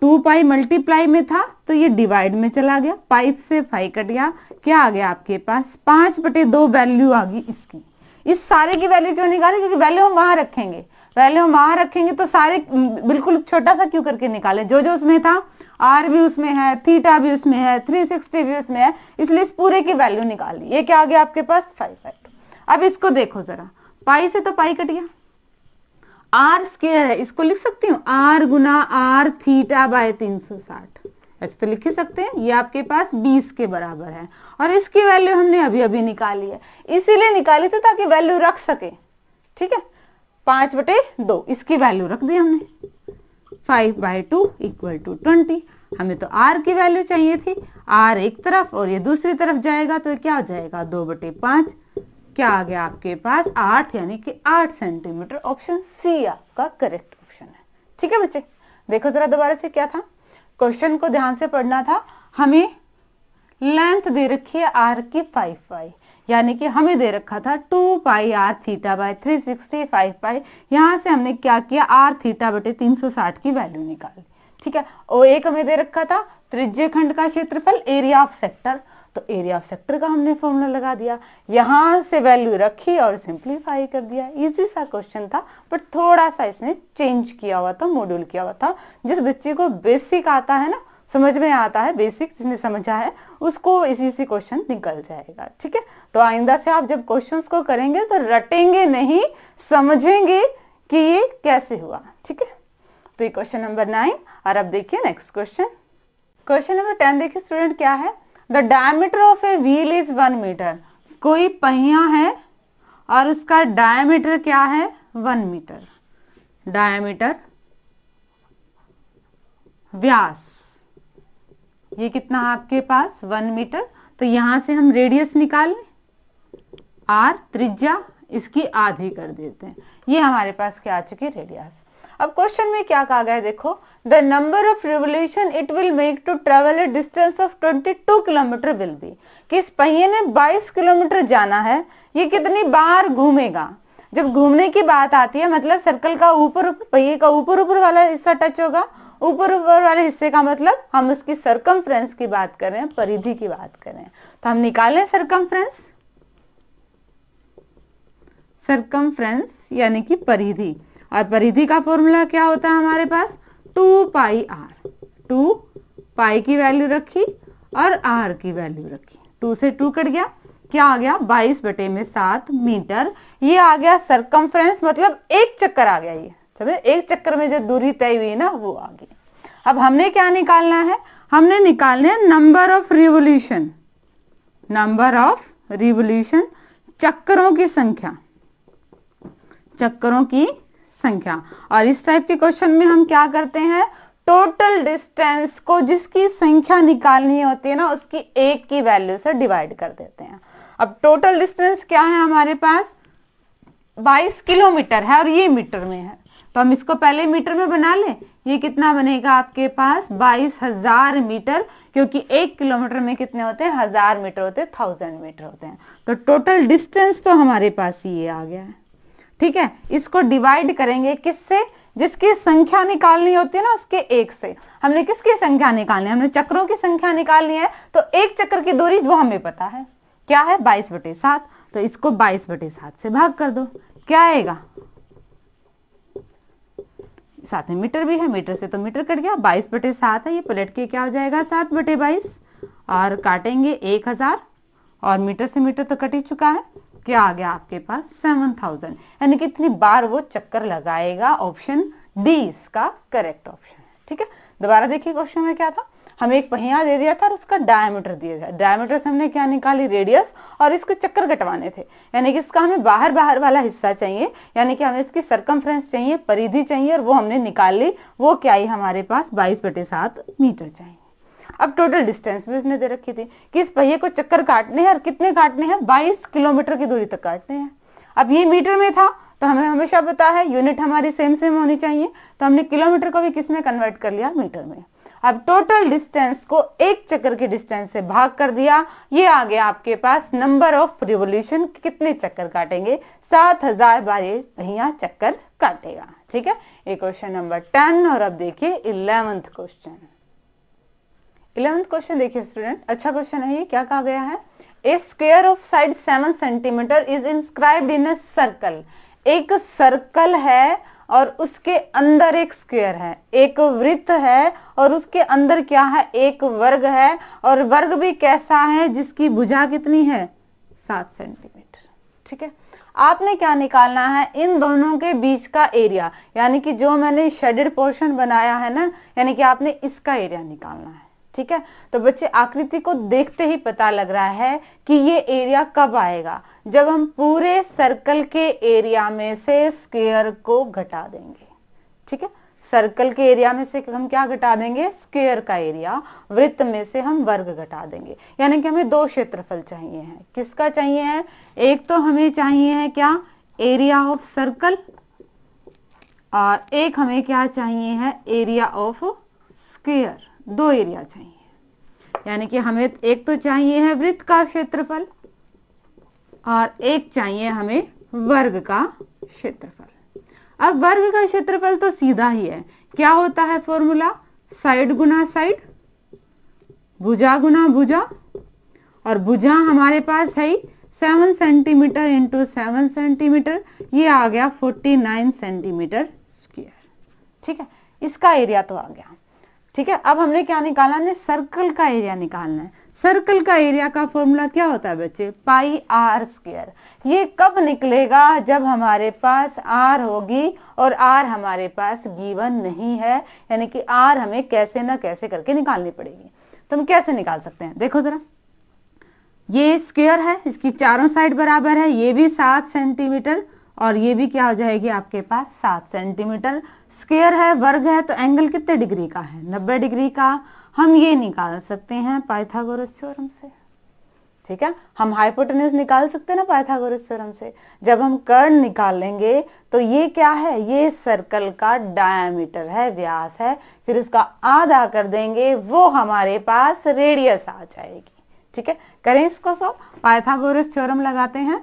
2 पाई मल्टीप्लाई में था तो ये डिवाइड में चला गया, 5 से 5 कट गया, क्या आ गया आपके पास? 5/2 वैल्यू आ गई इसकी। इस सारे की वैल्यू क्यों निकाले? क्योंकि वैल्यू हम वहां रखेंगे, वैल्यू हम वहां रखेंगे तो सारे बिल्कुल छोटा सा क्यों करके निकाले? जो जो उसमें था, आर भी उसमें है, थीटा भी उसमें है, 360 भी उसमें है, इसलिए इस पूरे की वैल्यू निकाल ली। ये क्या आ गया आपके पास? 5/2। अब इसको देखो जरा, पाई से तो पाई कट गया, आर स्क्वायर है, इसको लिख सकती हूँ आर गुना आर थीटा बाय 360, ऐसे तो लिख ही सकते हैं। ये आपके पास 20 के बराबर है, और इसकी वैल्यू हमने अभी अभी निकाली है, इसीलिए निकाली थी ताकि वैल्यू रख सके। ठीक है, 5/2 इसकी वैल्यू रख दी हमने, 5/2 = 20। हमें तो आर की वैल्यू चाहिए थी, आर एक तरफ और ये दूसरी तरफ जाएगा तो क्या हो जाएगा? 2/5। क्या आ गया आपके पास? 8, यानी कि 8 सेंटीमीटर। ऑप्शन सी आपका करेक्ट ऑप्शन है। ठीक है बच्चे, देखो जरा दोबारा से क्या था, क्वेश्चन को ध्यान से पढ़ना था। हमें लेंथ दे रखी है आर की 5 पाई, यानी कि हमें दे रखा था 2 पाई आर थीटा बाय 360 5 पाई। यहां से हमने क्या किया? आर थीटा बटे 360 की वैल्यू निकाली। ठीक है, और एक हमें दे रखा था त्रिज्य खंड का क्षेत्रफल, एरिया ऑफ सेक्टर, तो एरिया ऑफ सेक्टर का हमने फॉर्मूला लगा दिया, यहां से वैल्यू रखी और सिंप्लीफाई कर दिया। इजी सा क्वेश्चन था, बट थोड़ा सा इसने चेंज किया हुआ था, मॉड्यूल किया हुआ था। जिस बच्चे को बेसिक आता है ना, समझ में आता है, बेसिक जिसने समझा है उसको इसी से क्वेश्चन निकल जाएगा। ठीक है, तो आइंदा से आप जब क्वेश्चंस को करेंगे तो रटेंगे नहीं, समझेंगे कि ये कैसे हुआ। ठीक है, तो ये क्वेश्चन नंबर 9। और अब देखिए नेक्स्ट क्वेश्चन, क्वेश्चन नंबर 10 देखिए स्टूडेंट क्या है। The diameter of a wheel is 1 metre. कोई पहिया है और उसका डायमीटर क्या है? 1 मीटर। डायमीटर, व्यास, ये कितना आपके पास? 1 मीटर। तो यहां से हम रेडियस निकाल लें, आर त्रिज्या, इसकी आधी कर देते हैं। ये हमारे पास क्या आ चुकी? रेडियस। अब क्वेश्चन में क्या कहा गया है देखो, the number of revolution it will make to travel a distance of 22 kilometre will be, कि इस पहिए ने 22 किलोमीटर जाना है, ये कितनी बार घूमेगा। जब घूमने की बात आती है मतलब सर्कल का ऊपर, पहिए का ऊपर ऊपर वाला हिस्सा टच होगा, ऊपर ऊपर वाले हिस्से का मतलब हम उसकी सरकमफ्रेंस की बात कर रहे हैं, परिधि की बात कर रहे हैं। तो हम निकालें सरकमफ्रेंस, सरकमफ्रेंस यानी कि परिधि, और परिधि का फॉर्मूला क्या होता है हमारे पास, 2 पाई आर। 2 पाई की वैल्यू रखी और आर की वैल्यू रखी, 2 से 2 कट गया, क्या आ गया 22/7 मीटर। ये आ गया सरकमफ्रेंस, मतलब एक चक्कर आ गया, ये समझे, एक चक्कर में जो दूरी तय हुई ना वो आ गई। अब हमने क्या निकालना है, हमने निकालना है number of revolution, number of revolution, चक्करों की संख्या, चक्करों की संख्या। और इस टाइप के क्वेश्चन में हम क्या करते हैं, टोटल डिस्टेंस को जिसकी संख्या निकालनी होती है ना उसकी एक की वैल्यू से डिवाइड कर देते हैं। अब टोटल डिस्टेंस क्या है हमारे पास, 22 किलोमीटर है और ये मीटर में है, तो हम इसको पहले मीटर में बना लें। ये कितना बनेगा आपके पास 22,000 मीटर, क्योंकि 1 किलोमीटर में कितने होते हैं, 1000 मीटर होते हैं, 1000 मीटर होते हैं। तो टोटल डिस्टेंस तो हमारे पास ये आ गया है, ठीक है। इसको डिवाइड करेंगे किससे, जिसकी संख्या निकालनी होती है ना उसके एक से। हमने किसकी संख्या निकालनी है, हमने चक्रों की संख्या निकालनी है, तो एक चक्कर की दूरी जो हमें पता है क्या है 22/7, तो इसको 22/7 से भाग कर दो, क्या आएगा, साथ में मीटर भी है, मीटर से तो मीटर कट गया, 22/7 है, ये पलट के क्या हो जाएगा 7/22, और काटेंगे 1000, और मीटर से मीटर तो कट ही चुका है, क्या आ गया आपके पास 7000, यानी कि इतनी बार वो चक्कर लगाएगा। ऑप्शन डी इसका करेक्ट ऑप्शन है, ठीक है। दोबारा देखिए क्वेश्चन में क्या था, हमें एक पहिया दे दिया था और उसका डायमीटर दिया था, डायमीटर से हमने क्या निकाली, रेडियस, और इसको चक्कर कटवाने थे, यानी कि इसका हमें बाहर बाहर वाला हिस्सा चाहिए, यानी कि हमें इसकी सरकमफ्रेंस चाहिए, परिधि चाहिए, और वो हमने निकाल ली, वो क्या आई हमारे पास 22/7 मीटर चाहिए। अब टोटल डिस्टेंस भी उसने दे रखी थी कि इस पहिए को चक्कर काटने हैं, और कितने काटने हैं 22 किलोमीटर की दूरी तक काटने हैं। अब ये मीटर में था तो हमें हमेशा पता है यूनिट हमारी सेम सेम होनी चाहिए, तो हमने किलोमीटर को भी किसमें कन्वर्ट कर लिया, मीटर में। अब टोटल डिस्टेंस को एक चक्कर के डिस्टेंस से भाग कर दिया, ये आ गया आपके पास नंबर ऑफ रिवोल्यूशन, कितने चक्कर काटेंगे, 7000 बार ये पहिया चक्कर काटेगा, ठीक है। ये क्वेश्चन नंबर 10। और अब देखिए 11th क्वेश्चन। 11th क्वेश्चन देखिए स्टूडेंट, अच्छा क्वेश्चन है ये। क्या कहा गया है, a square of side 7 centimetre is inscribed in a circle. एक सर्कल है और उसके अंदर एक स्क्वायर है, एक वृत्त है और उसके अंदर क्या है, एक वर्ग है, और वर्ग भी कैसा है, जिसकी भुजा कितनी है 7 सेंटीमीटर, ठीक है। आपने क्या निकालना है, इन दोनों के बीच का एरिया, यानी कि जो मैंने शेडेड पोर्शन बनाया है ना, यानी कि आपने इसका एरिया निकालना है, ठीक है। तो बच्चे आकृति को देखते ही पता लग रहा है कि ये एरिया कब आएगा, जब हम पूरे सर्कल के एरिया में से स्क्वायर को घटा देंगे, ठीक है। सर्कल के एरिया में से हम क्या घटा देंगे, स्क्वायर का एरिया, वृत्त में से हम वर्ग घटा देंगे, यानी कि हमें दो क्षेत्रफल चाहिए है। किसका चाहिए है, एक तो हमें चाहिए है क्या, एरिया ऑफ सर्कल, और एक हमें क्या चाहिए है, एरिया ऑफ स्क्वायर। दो एरिया चाहिए, यानी कि हमें एक तो चाहिए है वृत्त का क्षेत्रफल और एक चाहिए हमें वर्ग का क्षेत्रफल। अब वर्ग का क्षेत्रफल तो सीधा ही है, क्या होता है फॉर्मूला, साइड गुना साइड, भुजा गुना भुजा, और भुजा हमारे पास है 7 सेंटीमीटर इंटू 7 सेंटीमीटर, ये आ गया 49 सेंटीमीटर स्क्वायर, ठीक है। इसका एरिया तो आ गया, ठीक है। अब हमने क्या निकालना है, सर्कल का एरिया निकालना है। सर्कल का एरिया का फॉर्मूला क्या होता है बच्चे, पाई आर स्क्वायर। ये कब निकलेगा, जब हमारे पास आर होगी और आर हमारे पास गिवन नहीं है, यानी कि आर हमें कैसे ना कैसे करके निकालनी पड़ेगी। तो हम कैसे निकाल सकते हैं, देखो जरा, ये स्क्वायर है, इसकी चारों साइड बराबर है, ये भी 7 सेंटीमीटर और ये भी क्या हो जाएगी आपके पास 7 सेंटीमीटर। स्क्वायर है, वर्ग है, तो एंगल कितने डिग्री का है, 90 डिग्री का। हम ये निकाल सकते हैं पाइथागोरस थ्योरम से, ठीक है, हम हाइपोटेन्यूज निकाल सकते हैं ना पाइथागोरस थ्योरम से। जब हम कर्ण निकालेंगे तो ये क्या है, ये सर्कल का डायमीटर है, व्यास है, फिर उसका आधा कर देंगे, वो हमारे पास रेडियस आ जाएगी। ठीक है, करें इसको सॉल्व। पाइथागोरस थ्योरम लगाते हैं,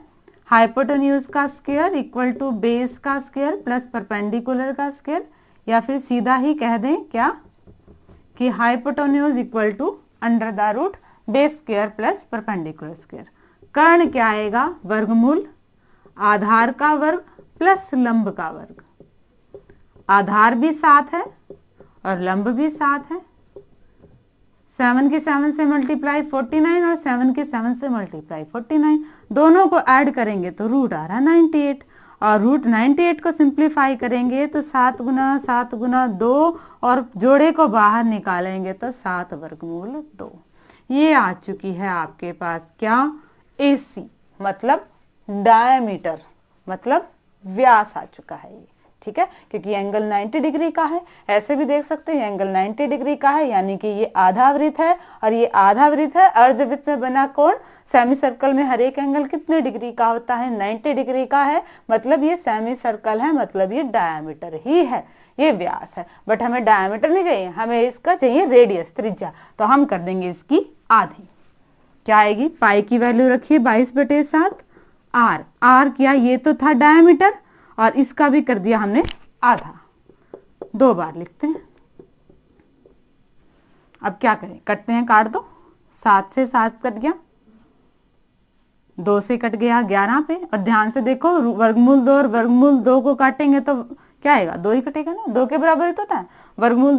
हाइपोटेन्यूज का स्क्वायर इक्वल टू बेस का स्क्वायर प्लस परपेंडिकुलर का स्क्वायर, या फिर सीधा ही कह दें क्या कि hypotenuse equal to under the root base square plus perpendicular square. कर्ण क्या आएगा, वर्गमूल आधार का वर्ग प्लस लंब का वर्ग। आधार भी 7 है और लंब भी 7 है। 7 के 7 से मल्टीप्लाई 49 और 7 के 7 से मल्टीप्लाई 49, दोनों को ऐड करेंगे तो रूट आ रहा 98, और रूट 98 को सिंप्लीफाई करेंगे तो 7 गुना 2 और जोड़े को बाहर निकालेंगे तो 7 वर्गमूल 2। ये आ चुकी है आपके पास क्या, AC मतलब डायमीटर, मतलब व्यास आ चुका है ये। ठीक है, क्योंकि एंगल 90 डिग्री का है, ऐसे भी देख सकते हैं एंगल 90 डिग्री का है, यानी कि ये आधा वृत्त है और ये आधा वृत्त है। अर्धवृत्त में बना कोण सेमी सर्कल में हर एक एंगल कितने डिग्री का होता है, 90 डिग्री का है, मतलब ये सेमी सर्कल है, मतलब ये डायमीटर ही है, ये व्यास है। बट हमें डायमीटर नहीं चाहिए, हमें इसका चाहिए रेडियस, त्रिज्या, तो हम कर देंगे इसकी आधी। क्या आएगी, पाई की वैल्यू रखिए 22/7, आर किया, ये तो था डायमीटर और इसका भी कर दिया हमने आधा, 2 बार लिखते हैं। अब क्या करें, कटते हैं, काट दो, 7 से 7 कट गया, 2 से कट गया 11 पे, और ध्यान से देखो वर्गमूल 2 और वर्गमूल 2 को काटेंगे तो क्या आएगा, 2 ही कटेगा ना, 2 के बराबर ही तो होता है। वर्गमूल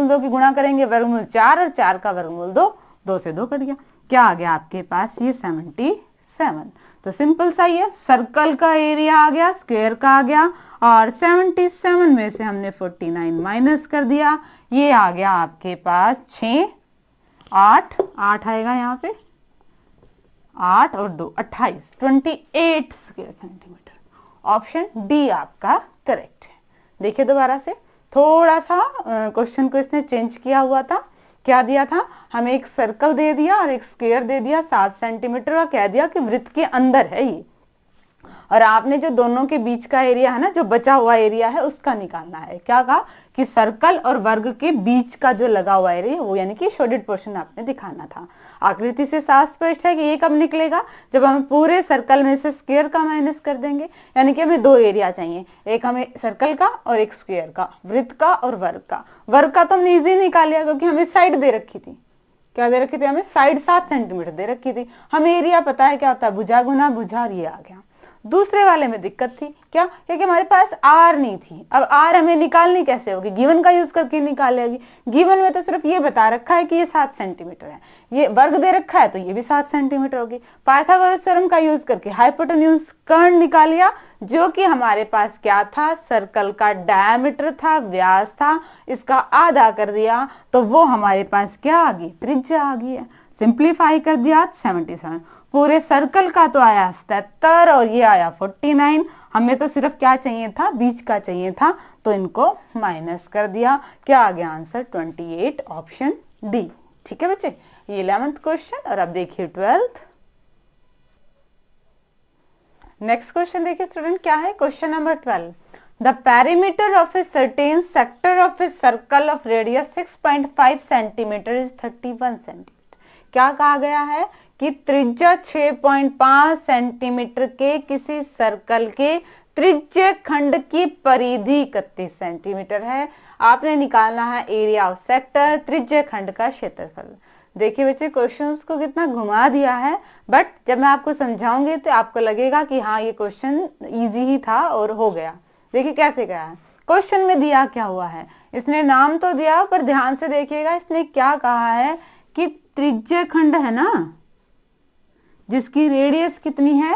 2 की गुणा करेंगे वर्गमूल 4 और 4 का वर्गमूल 2, 2 से 2 कट गया, क्या आ गया आपके पास, ये 77। तो सिंपल सा ही है, सर्कल का एरिया आ गया, स्क्वायर का आ गया, और 77 में से हमने 49 माइनस कर दिया, ये आ गया आपके पास 6, 8 आएगा यहाँ पे, 8 और 2 28, 28 स्क्वायर सेंटीमीटर। ऑप्शन डी आपका करेक्ट है। देखिए दोबारा से, थोड़ा सा क्वेश्चन को इसने चेंज किया हुआ था। क्या दिया था, हमें एक सर्कल दे दिया और एक स्क्वायर दे दिया 7 सेंटीमीटर का, कह दिया कि वृत्त के अंदर है ये, और आपने जो दोनों के बीच का एरिया है ना, जो बचा हुआ एरिया है उसका निकालना है। क्या कहा कि सर्कल और वर्ग के बीच का जो लगा हुआ एरिया वो, यानी कि शेडेड पोर्शन आपने दिखाना था। आकृति से साफ स्पष्ट है कि ये कब निकलेगा, जब हम पूरे सर्कल में से स्क्वायर का माइनस कर देंगे, यानी कि हमें 2 एरिया चाहिए, एक हमें सर्कल का और एक स्क्वायर का, वृत्त का और वर्ग का। वर्ग का तो हमने इजी निकाल लिया क्योंकि हमें साइड दे रखी थी, क्या दे रखी थी हमें, साइड 7 सेंटीमीटर दे रखी थी, हमें एरिया पता है क्या होता है, भुजा गुना भुजा, और ये आ गया। दूसरे वाले में दिक्कत थी, क्या, क्योंकि हमारे पास आर नहीं थी। अब आर हमें निकालनी कैसे होगी, गिवन का यूज करके निकालेगी। गिवन में तो सिर्फ ये बता रखा है कि ये 7 सेंटीमीटर है, ये वर्ग दे रखा है तो ये भी 7 सेंटीमीटर होगी। पाइथागोरस थ्योरम का यूज करके हाइपोटेन्यूज कर्ण निकाल लिया, जो कि हमारे पास क्या था, सर्कल का डायमीटर था, व्यास था, इसका आधा कर दिया तो वो हमारे पास क्या आ गई, त्रिज्या आ गई है। सिंप्लीफाई कर दिया 77, पूरे सर्कल का तो आया 77 और ये आया 49, हमें तो सिर्फ क्या चाहिए था, बीच का चाहिए था, तो इनको माइनस कर दिया, क्या आ गया आंसर 28, ऑप्शन डी। ठीक है बच्चे, ये 11th क्वेश्चन। और अब देखिए 12th। नेक्स्ट क्वेश्चन देखिए स्टूडेंट, क्या है question number 12। The perimeter of a certain sector of a circle of radius 6.5 centimetre is 31 centimetre. क्या कहा गया है कि त्रिज्या 6.5 सेंटीमीटर के किसी सर्कल के त्रिज्य खंड की परिधि 31 सेंटीमीटर है। आपने निकालना है एरिया ऑफ सेक्टर, त्रिज्य खंड का क्षेत्रफल। देखिए बच्चे, क्वेश्चंस को कितना घुमा दिया है, बट जब मैं आपको समझाऊंगी तो आपको लगेगा कि हाँ ये क्वेश्चन इजी ही था और हो गया। देखिए कैसे गया है, क्वेश्चन में दिया क्या हुआ है, इसने नाम तो दिया पर ध्यान से देखिएगा, इसने क्या कहा है कि त्रिज्य खंड है ना, जिसकी रेडियस कितनी है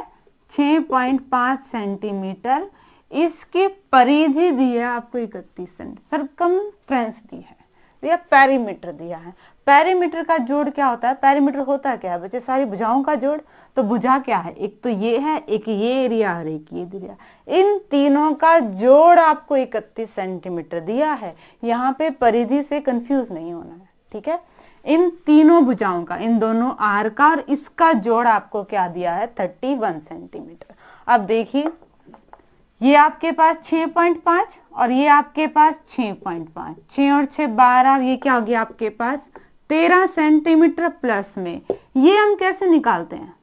6.5 सेंटीमीटर, इसकी परिधि दी है आपको 31 सेंटीमीटर, सरकमफ्रेंस दी है, दिया पेरीमीटर दिया है। पेरीमीटर का जोड़ क्या होता है, पेरीमीटर होता है क्या है बच्चे, सारी भुजाओं का जोड़। तो भुजा क्या है, एक तो ये है, एक ये एरिया और एक ये दिया, इन तीनों का जोड़ आपको 31 सेंटीमीटर दिया है। यहाँ पे परिधि से कंफ्यूज नहीं होना है, ठीक है। इन तीनों भुजाओं का, इन दोनों आर का और इसका जोड़ आपको क्या दिया है 31 सेंटीमीटर। अब देखिए ये आपके पास 6.5 और ये आपके पास 6.5, 6 और 6 12, ये क्या हो गया आपके पास 13 सेंटीमीटर प्लस में। ये हम कैसे निकालते हैं,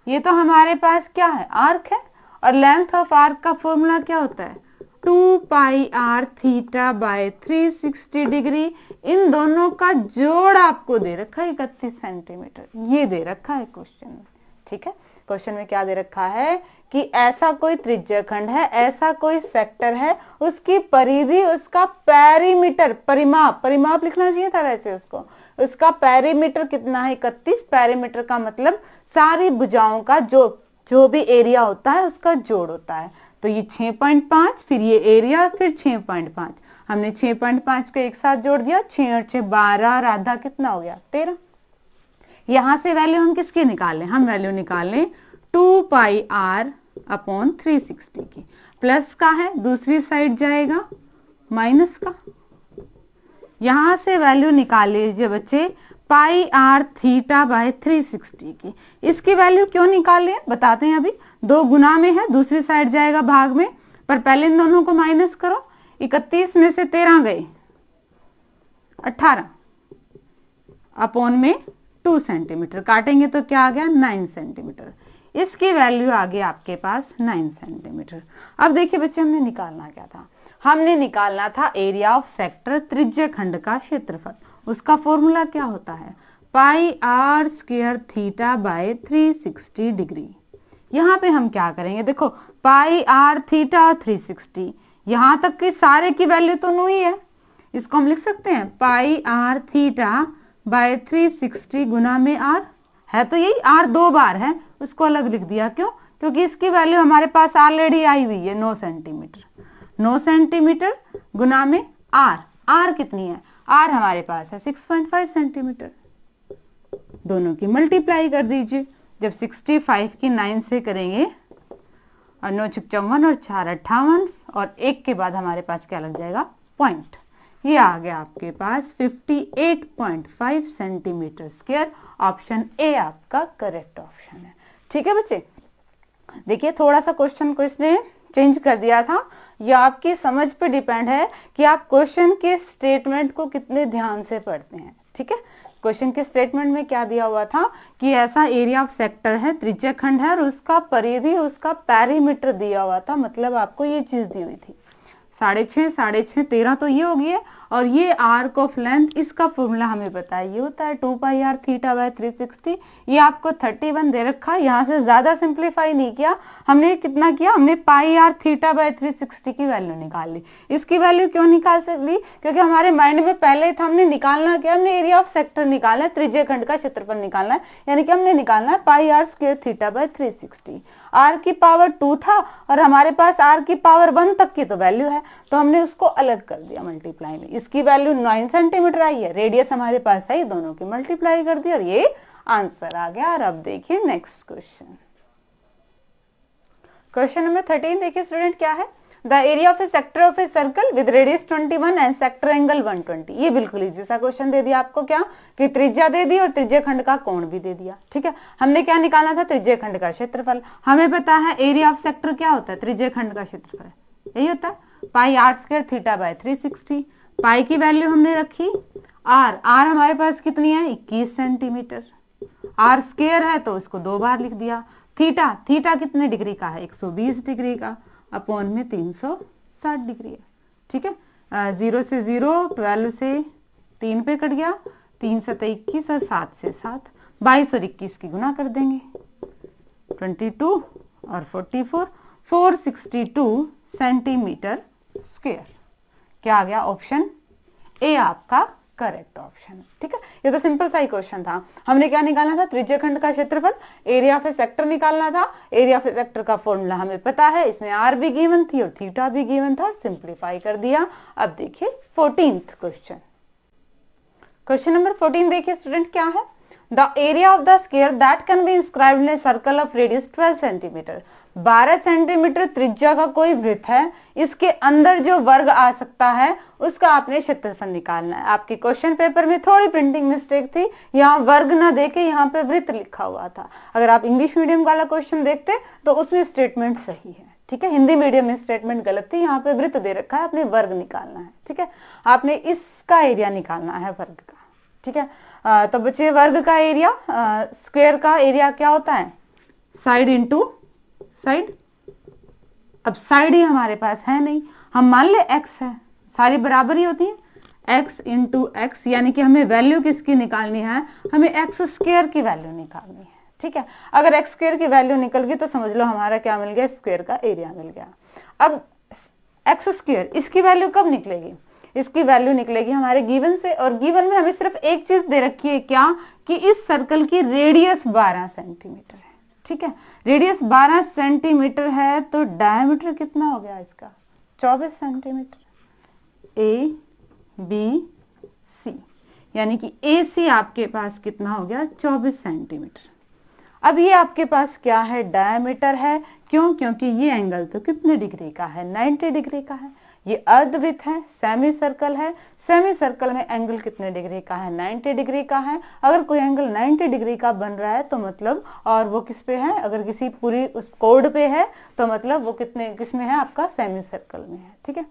ये तो हमारे पास क्या है आर्क है, और लेंथ ऑफ आर्क का फॉर्मूला क्या होता है 2 pi r theta by 360 degree. इन दोनों का जोड़ आपको दे रखा है 31 सेंटीमीटर, ये दे रखा है क्वेश्चन में। ठीक है, क्वेश्चन में क्या दे रखा है कि ऐसा कोई त्रिज्यखंड है, ऐसा कोई सेक्टर है, उसकी परिधि, उसका पेरीमीटर, परिमाप लिखना चाहिए था वैसे उसको, उसका पेरीमीटर कितना है 31। पेरीमीटर का मतलब सारी भुजाओं का जो भी एरिया होता है उसका जोड़ होता है। तो ये 6.5, फिर ये एरिया, फिर 6.5, हमने 6.5 को एक साथ जोड़ दिया, 6 और 6 12 और आधा कितना हो गया 13। यहां से वैल्यू हम किसकी निकालें, हम वैल्यू निकालें 2 पाई आर अपॉन 360 की। प्लस का है, दूसरी साइड जाएगा माइनस का। यहां से वैल्यू निकाल लीजिए बच्चे पाई आर थीटा बाय 360 की। इसकी वैल्यू क्यों निकाल रहे हैं बताते हैं अभी। 2 गुना में है, दूसरी साइड जाएगा भाग में, पर पहले इन दोनों को माइनस करो। 31 में से 13 गए 18, अपॉन में 2 सेंटीमीटर काटेंगे तो क्या आ गया 9 सेंटीमीटर। इसकी वैल्यू आ गई आपके पास 9 सेंटीमीटर। अब देखिए बच्चे हमने निकालना क्या था, हमने निकालना था एरिया ऑफ सेक्टर, त्रिज्यखंड का क्षेत्रफल। उसका फॉर्मूला क्या होता है pi r square theta by 360 degree. यहाँ पे हम क्या करेंगे, देखो पाई आर थीटा और 360, यहां तक के सारे की वैल्यू तो नो ही है, इसको हम लिख सकते हैं पाई आर थीटा बाय 360 गुना में आर है, तो यही आर 2 बार है, उसको अलग लिख दिया। क्यों, क्योंकि इसकी वैल्यू हमारे पास ऑलरेडी आई हुई है 9 सेंटीमीटर। 9 सेंटीमीटर गुना में आर, आर कितनी है, आर हमारे पास है 6.5 सेंटीमीटर। दोनों की मल्टीप्लाई कर दीजिए, जब 65 की 9 से करेंगे और 9 54 और 4 58 और 1 के बाद हमारे पास क्या लग जाएगा पॉइंट। ये आ गया आपके पास 58.5 सेंटीमीटर स्क्वायर। ऑप्शन ए आपका करेक्ट ऑप्शन है। ठीक है बच्चे, देखिए थोड़ा सा क्वेश्चन को इसने चेंज कर दिया था, यह आपकी समझ पे डिपेंड है कि आप क्वेश्चन के स्टेटमेंट को कितने ध्यान से पढ़ते हैं। ठीक है, क्वेश्चन के स्टेटमेंट में क्या दिया हुआ था कि ऐसा एरिया ऑफ सेक्टर है, त्रिज्यखंड है और उसका परिधि, उसका पेरीमीटर दिया हुआ था, मतलब आपको ये चीज दी हुई थी 6.5 6.5 13 तो ये हो गई है, और ये आर्क ऑफ लेंथ, इसका फॉर्मूला हमें पता है, ये होता है 2 पाई आर थीटा बाय 360। ये आपको 31 दे रखा, यहाँ से ज्यादा सिंप्लीफाई नहीं किया हमने, कितना किया हमने पाई आर थीटा बाय 360 की वैल्यू निकाल ली। इसकी वैल्यू क्यों निकाल सकली, क्योंकि हमारे माइंड में पहले था हमने निकालना क्या, हमने एरिया ऑफ सेक्टर निकालना है, त्रिज्यखंड का क्षेत्रफल निकालना है, यानी कि हमने निकालना है pi r square theta by 360। R की पावर 2 था और हमारे पास आर की पावर 1 तक की तो वैल्यू है, तो हमने उसको अलग कर दिया मल्टीप्लाई में। इसकी वैल्यू 9 सेंटीमीटर आई है, रेडियस हमारे पास है, दोनों की मल्टीप्लाई कर दी और ये आंसर आ गया। और अब देखिए नेक्स्ट क्वेश्चन, क्वेश्चन नंबर 13 देखिए स्टूडेंट क्या है, the area of A sector of a circle with radius 21 and sector angle 120। ये बिल्कुल इजी सा क्वेश्चन दे दिया आपको, क्या कि त्रिज्या दे दी और त्रिज्यखंड का कोण भी दे दिया। ठीक है, हमने क्या निकालना था त्रिज्यखंड का क्षेत्रफल। हमें पता है एरिया ऑफ सेक्टर क्या होता है, त्रिज्यखंड का क्षेत्रफल यही होता है pi r square theta by 360। पाई की वैल्यू हमने रखी आर, आर हमारे पास कितनी है 21 सेंटीमीटर, आर स्क्वायर है तो इसको 2 बार लिख दिया। थीटा, थीटा कितने डिग्री का है 120 डिग्री का, अपॉन में 360 डिग्री है। ठीक है, 0 से 0, 12 से 3 पे कट गया, 3 से 21 और 7 से 7, 22 और 21 की गुना कर देंगे, 22 और 44, 462 सेंटीमीटर स्क्वायर। क्या आ गया ऑप्शन ए आपका करेक्ट ऑप्शन। ठीक है, ये तो सिंपल सा ही क्वेश्चन था। हमने क्या निकालना था त्रिज्यखंड का क्षेत्रफल, एरिया ऑफ ए सेक्टर निकालना था। एरिया ऑफ ए सेक्टर का फॉर्मूला हमें पता है, इसमें आर भी गिवन थी और थीटा भी गिवन था, सिंप्लीफाई कर दिया। अब देखिए 14th क्वेश्चन, क्वेश्चन नंबर 14 देखिए स्टूडेंट क्या है, the area of the square that can be inscribed in a circle of radius 12 centimetre. 12 centimetre त्रिज्या का कोई वृत्त है, इसके अंदर जो वर्ग आ सकता है उसका आपने क्षेत्रफल निकालना है। आपके क्वेश्चन पेपर में थोड़ी प्रिंटिंग मिस्टेक थी, यहाँ वर्ग ना देके यहाँ पे वृत्त लिखा हुआ था। अगर आप इंग्लिश मीडियम वाला क्वेश्चन देखते तो उसमें स्टेटमेंट सही है, ठीक है। हिंदी मीडियम में स्टेटमेंट गलत थी, यहाँ पे वृत्त दे रखा है, आपने वर्ग निकालना है, ठीक है। आपने इसका एरिया निकालना है वर्ग का, ठीक है। तो बच्चे वर्ग का एरिया, स्क्वायर का एरिया क्या होता है, साइड इंटू साइड। अब साइड ही हमारे पास है नहीं, हम मान ले x है, सारी बराबर ही होती है, x इंटू एक्स, यानी कि हमें वैल्यू किसकी निकालनी है, हमें एक्स स्क्वायर की वैल्यू निकालनी है, ठीक है। अगर एक्स स्क्वायर की वैल्यू निकल गई तो समझ लो हमारा क्या मिल गया, स्क्वायर का एरिया मिल गया। अब एक्स स्क्वायर, इसकी वैल्यू कब निकलेगी, इसकी वैल्यू निकलेगी हमारे गिवन से, और गिवन में हमें सिर्फ एक चीज दे रखी है, क्या, कि इस सर्कल की रेडियस 12 सेंटीमीटर है, ठीक है। रेडियस 12 सेंटीमीटर है तो डायमीटर कितना हो गया इसका, 24 सेंटीमीटर। ए बी सी, यानी कि ए सी आपके पास कितना हो गया, 24 सेंटीमीटर। अब ये आपके पास क्या है, डायमीटर है, क्यों, क्योंकि ये एंगल तो कितने डिग्री का है, 90 डिग्री का है। ये अर्धवृत्त है, सेमी सर्कल है, सेमी सर्कल में एंगल कितने डिग्री का है, 90 डिग्री का है। अगर कोई एंगल 90 डिग्री का बन रहा है तो मतलब, और वो किस पे है, अगर किसी पूरी उस कोड पे है तो मतलब वो किस में है, आपका सेमी सर्कल में है, ठीक है।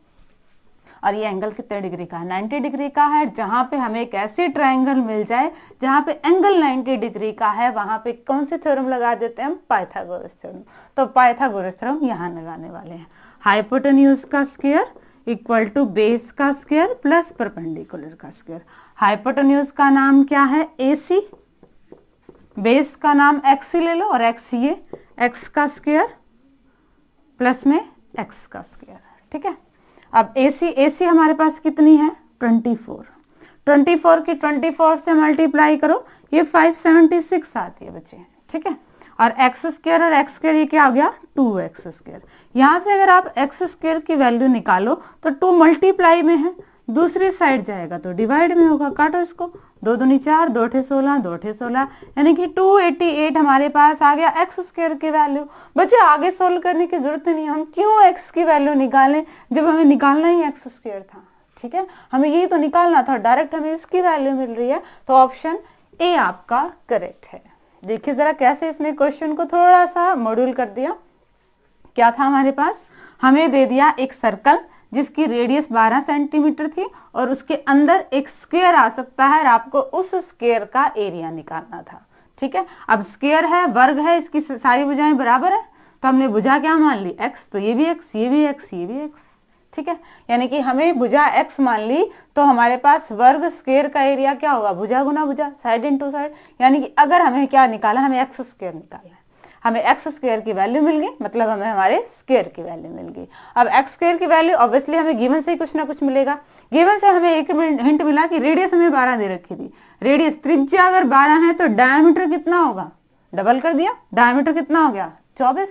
और ये एंगल कितने डिग्री का है, 90 डिग्री का है। जहां पे हमें एक ऐसी ट्रायंगल मिल जाए जहां पे एंगल 90 डिग्री का है, वहां पे कौन से थ्योरम लगा देते हैं हम, पाइथागोरस थ्योरम। तो पाइथागोरस थ्योरम यहाँ लगाने वाले हैं। हाइपोटेन्यूज का स्क्वायर इक्वल टू बेस का स्क्वायर प्लस परपेंडिकुलर का स्क्वायर। हाइपोटेन्यूज का नाम क्या है, AC, बेस का नाम XC ले लो, और x ये x का स्क्वायर प्लस में x का स्क्वायर, ठीक है। अब AC हमारे पास कितनी है, 24। 24 की 24 से मल्टीप्लाई करो, ये 576 आती है बच्चे, ठीक है। और एक्स स्क्वायर और एक्स स्क्वायर ये क्या हो गया, 2x स्क्वायर। यहां से अगर आप एक्स स्क्वायर की वैल्यू निकालो तो 2 मल्टीप्लाई में है, दूसरी साइड जाएगा तो डिवाइड में होगा, काटो इसको, 2 दूनी 4, 2 ठे 16, 2 ठे 16, यानी कि 288 हमारे पास आ गया एक्स स्क्वायर की वैल्यू। बच्चे आगे सोल्व करने की जरूरत नहीं, हम क्यों एक्स की वैल्यू निकालें जब हमें निकालना ही एक्स स्क्वायर था, ठीक है। हमें यही तो निकालना था, डायरेक्ट हमें इसकी वैल्यू मिल रही है, तो ऑप्शन ए आपका करेक्ट है। देखिए जरा कैसे इसने क्वेश्चन को थोड़ा सा मॉड्यूल कर दिया। क्या था हमारे पास, हमें दे दिया एक सर्कल जिसकी रेडियस 12 सेंटीमीटर थी और उसके अंदर एक स्क्वायर आ सकता है और आपको उस स्क्वायर का एरिया निकालना था, ठीक है। अब स्क्वायर है, वर्ग है, इसकी सारी भुजाएं बराबर है, तो हमने भुजा क्या मान ली, x, तो ये भी x, ये भी x, ये भी x, ठीक है। यानी कि हमें भुजा x मान ली तो हमारे पास वर्ग स्क्वायर का एरिया क्या होगा, भुजा गुना भुजा, साइड इनटू साइड। यानी कि अगर हमें क्या निकाला, हमें एक्स स्क्वायर निकालना है, हमें एक्स स्क्वायर की वैल्यू मिल गई, मतलब हमें हमारे स्क्वायर की वैल्यू मिल गई। अब एक्स स्क्वायर की वैल्यू ऑब्वियसली हमें गिवन से ही कुछ ना कुछ मिलेगा। गिवन से हमें एक हिंट मिला कि रेडियस हमें 12 दे रखी थी, रेडियस त्रिज्या अगर 12 है तो डायमीटर कितना होगा, डबल कर दिया, डायमीटर कितना हो गया, 24।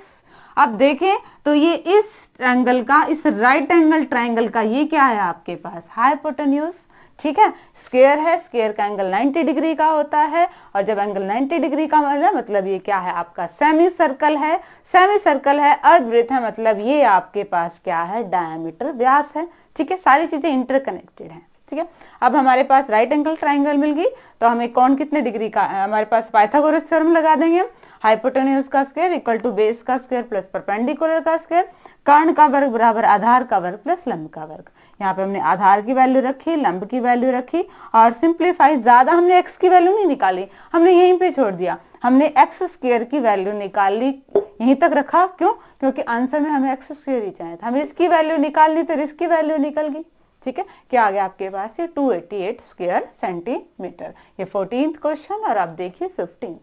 अब देखें तो ये इस ट्रायंगल का, इस राइट एंगल ट्रायंगल का ये क्या है आपके पास, हाइपोटेन्यूज, ठीक है। स्क्वायर है, स्क्वायर का एंगल 90 डिग्री का होता है, और जब एंगल 90 डिग्री का मतलब ये क्या है आपका सेमी सर्कल है, सेमी सर्कल है, अर्धवृत्त है, मतलब ये आपके पास क्या है, डायमीटर, व्यास है, ठीक है। सारी चीजें इंटरकनेक्टेड है, ठीक है। अब हमारे पास राइट एंगल ट्रायंगल मिल गई तो हमें कौन कितने डिग्री का, हमारे पास पाइथागोरस थ्योरम लगा देंगे हम, हाइपोटेन्यूज का स्क्वायर इक्वल टू बेस का स्क्वायर प्लस परपेंडिकुलर का स्क्वायर, कर्ण का वर्ग बराबर आधार का वर्ग प्लस लंब का वर्ग। यहाँ पे हमने आधार की वैल्यू रखी, लंब की वैल्यू रखी, और सिंप्लीफाई, ज्यादा हमने एक्स की वैल्यू नहीं निकाली, हमने यहीं पे छोड़ दिया, हमने एक्स स्क्वायर की वैल्यू निकाल ली, यहीं तक रखा, क्यों, क्योंकि आंसर में हमें एक्स स्क्वायर ही चाहिए था, हमें इसकी वैल्यू निकालनी तो इसकी वैल्यू निकल गई, ठीक है। क्या आ गया आपके पास, ये 288 स्क्वायर सेंटीमीटर। ये 14th क्वेश्चन, और आप देखिए 15th